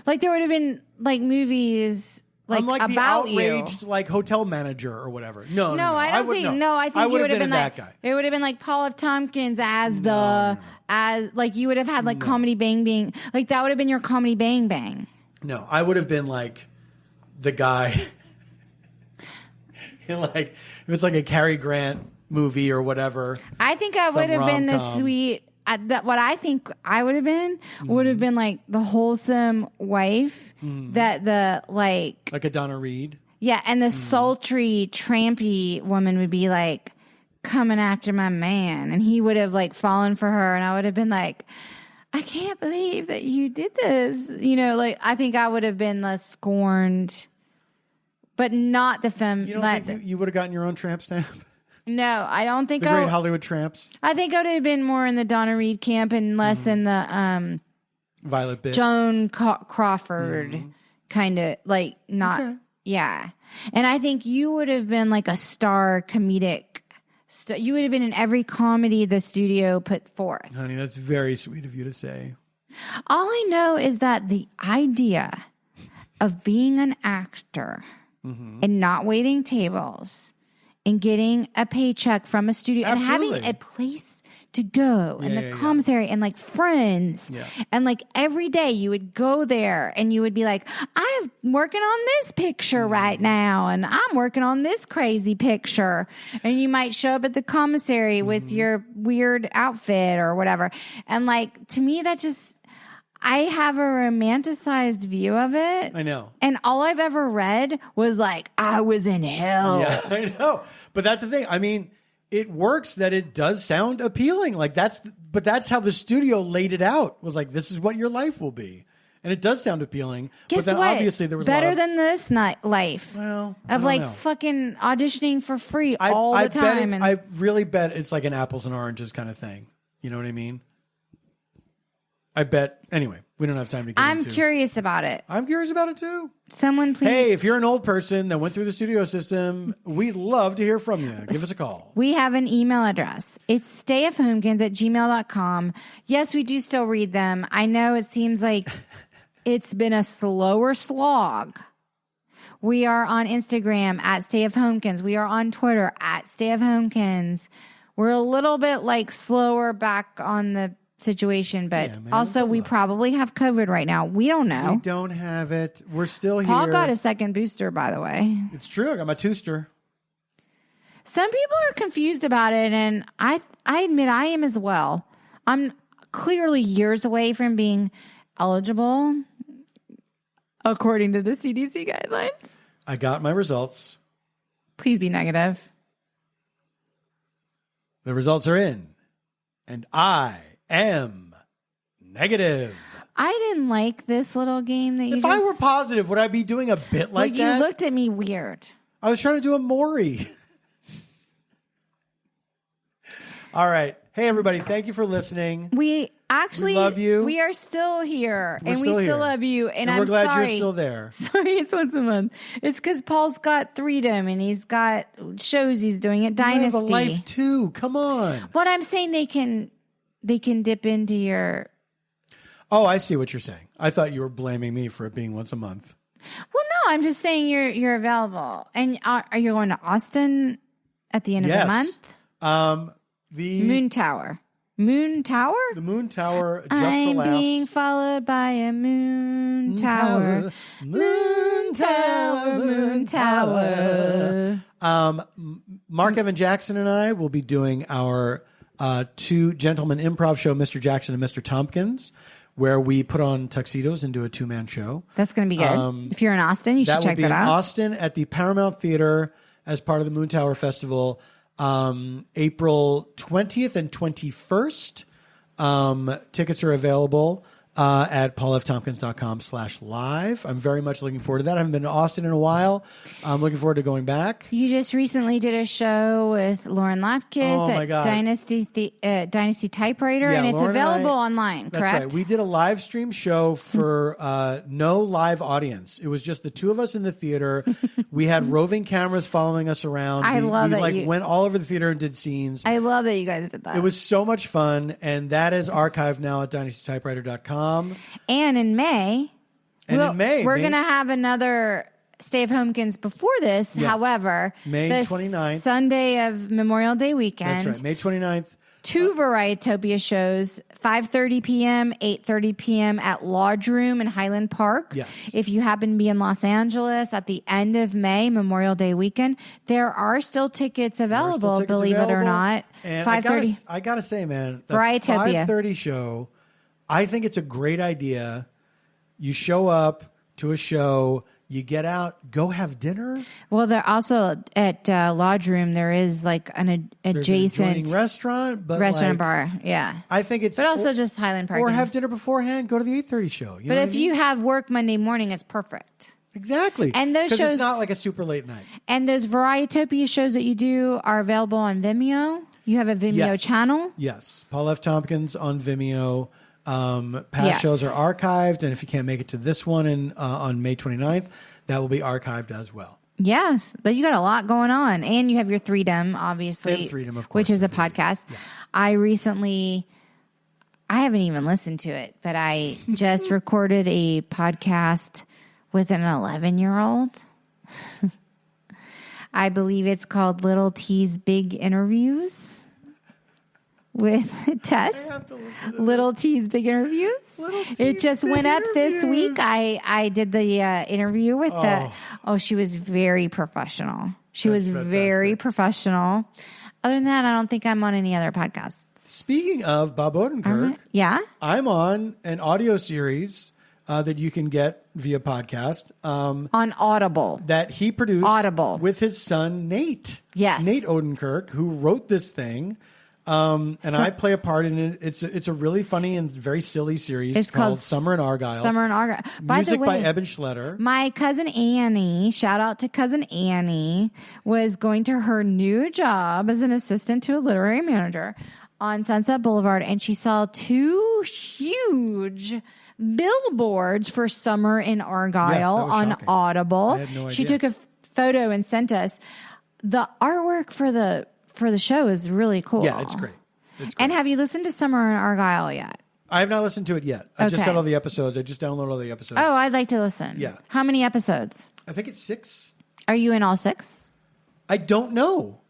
Like there would have been like movies like I'm like about the outraged like hotel manager or whatever. No, I think you would have been like that guy. It would have been like Paul F. Tompkins as as like you would have had like Comedy Bang Bang, like that would have been your Comedy Bang Bang. No, I would have been like the guy like if it's like a Cary Grant movie or whatever. I think I would have been the sweet. What I think I would have been would have been like the wholesome wife that the like a Donna Reed. Yeah, and the sultry, trampy woman would be like coming after my man, and he would have like fallen for her, and I would have been like, I can't believe that you did this. You know, like I think I would have been the scorned, but not the femme. You don't think you would have gotten your own tramp stamp? No, I don't think the great Hollywood tramps. I think I would have been more in the Donna Reed camp and less in the Violet Bit. Joan Crawford kind of like not. Okay. Yeah. And I think you would have been like a star comedic. You would have been in every comedy the studio put forth. Honey, that's very sweet of you to say. All I know is that the idea of being an actor and not waiting tables and getting a paycheck from a studio and having a place to go and the commissary and like friends and like every day you would go there and you would be like, I'm working on this picture right now and I'm working on this crazy picture, and you might show up at the commissary with your weird outfit or whatever, and like to me that just, I have a romanticized view of it. I know. And all I've ever read was like, I was in hell. Yeah, I know. But that's the thing. I mean, it works that it does sound appealing. Like that's how the studio laid it out. Was like, this is what your life will be. And it does sound appealing. Guess but then what? obviously there was better a lot than this life. Well, of like fucking auditioning for free all the time. I really bet it's like an apples and oranges kind of thing. You know what I mean? I bet. Anyway, we don't have time to get into it. I'm curious about it. I'm curious about it too. Someone please. Hey, if you're an old person that went through the studio system, we'd love to hear from you. Give us a call. We have an email address. It's stayfhomekins@gmail.com. Yes, we do still read them. I know it seems like it's been a slower slog. We are on Instagram @stayofhomekins. We are on Twitter @stayofhomekins. We're a little bit like slower back on the situation, but also we probably have COVID right now. We don't know. We don't have it. We're still here. Paul got a second booster, by the way. It's true. I got my twoster. Some people are confused about it, and I admit I am as well. I'm clearly years away from being eligible according to the CDC guidelines. I got my results. Please be negative. The results are in, and I am negative. I didn't like this little game that you If I were positive, would I be doing a bit like that? You looked at me weird. I was trying to do a Maury. All right. Hey, everybody. Thank you for listening. We love you. We are still here. We still love you. And I'm we're glad sorry. You're still there. Sorry, it's once a month. It's because Paul's got Freedom and he's got shows he's doing at Dynasty. You have a life too. Come on. What I'm saying, they can dip into your... Oh, I see what you're saying. I thought you were blaming me for it being once a month. Well, no, I'm just saying you're available. And are you going to Austin at the end of the month? The Moon Tower. Moon Tower? The Moon Tower, just I'm for laughs. being followed by a moon tower. Moon Tower, Moon Tower. Mark Evan Jackson and I will be doing our two gentleman improv show, Mr. Jackson and Mr. Tompkins, where we put on tuxedos and do a two-man show. That's going to be good. If you're in Austin, you should check that out. That will be in Austin at the Paramount Theater as part of the Moon Tower Festival. April 20th and 21st. Tickets are available at paulftompkins.com/live. I'm very much looking forward to that. I haven't been to Austin in a while. I'm looking forward to going back. You just recently did a show with Lauren Lapkus at Dynasty Typewriter, and it's available online, correct? That's right. We did a live stream show for no live audience. It was just the two of us in the theater. We had roving cameras following us around. We went all over the theater and did scenes. I love that you guys did that. It was so much fun, and that is archived now at dynastytypewriter.com. And in May, we're going to have another Stay of Homekins before this. Yeah. However, May 29th, Sunday of Memorial Day weekend. That's right, May 29th. 2 Varietopia shows 5:30 p.m., 8:30 p.m. at Lodge Room in Highland Park. Yes. If you happen to be in Los Angeles at the end of May, Memorial Day weekend, there are still tickets available, believe it or not. And 5:30. I gotta say, man, the Varietopia. 5:30 show, I think it's a great idea. You show up to a show, you get out, go have dinner. Well, they're also at Lodge Room. There is like an adjacent restaurant, but restaurant bar. Yeah, I think it's, but also just Highland Park. Or have dinner beforehand. Go to the 8:30 show. But if you have work Monday morning, it's perfect. Exactly. And those shows, it's not like a super late night. And those Varietopia shows that you do are available on Vimeo. You have a Vimeo channel. Yes, Paul F. Tompkins on Vimeo. Past shows are archived, and if you can't make it to this one on May 29th, that will be archived as well. Yes, but you got a lot going on, and you have your Freedom, obviously, and Freedom, of course, which is a podcast. Yes. I haven't even listened to it, but I just recorded a podcast with an 11-year-old. I believe it's called Little T's Big Interviews. With Tess, Little T's Big Interviews. It just went up this week. I did the interview with she was very professional. She was very professional. Other than that, I don't think I'm on any other podcasts. Speaking of Bob Odenkirk, I'm on an audio series that you can get via podcast. On Audible. That he produced with his son, Nate. Yes. Nate Odenkirk, who wrote this thing. I play a part in it. It's a really funny and very silly series. It's called Summer in Argyle. Summer in Argyle. Music by Eben Schletter. My cousin Annie, shout out to cousin Annie, was going to her new job as an assistant to a literary manager on Sunset Boulevard, and she saw 2 huge billboards for Summer in Argyle on shocking. Audible. I had no idea. She took a photo and sent us. The artwork for the show is really cool. Yeah, it's great. And have you listened to Summer in Argyle yet? I have not listened to it yet. I just got all the episodes. I just downloaded all the episodes. Oh, I'd like to listen. Yeah. How many episodes? I think it's 6. Are you in all 6? I don't know.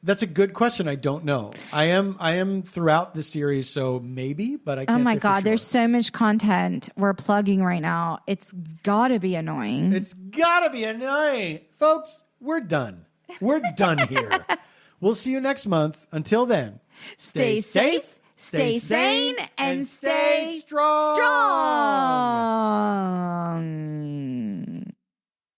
That's a good question. I don't know. I am throughout the series, so maybe, but I can't. Oh my say God, for sure. There's so much content we're plugging right now. It's got to be annoying. It's got to be annoying. Folks, we're done. We're done here. We'll see you next month. Until then, stay safe, stay sane, and stay strong.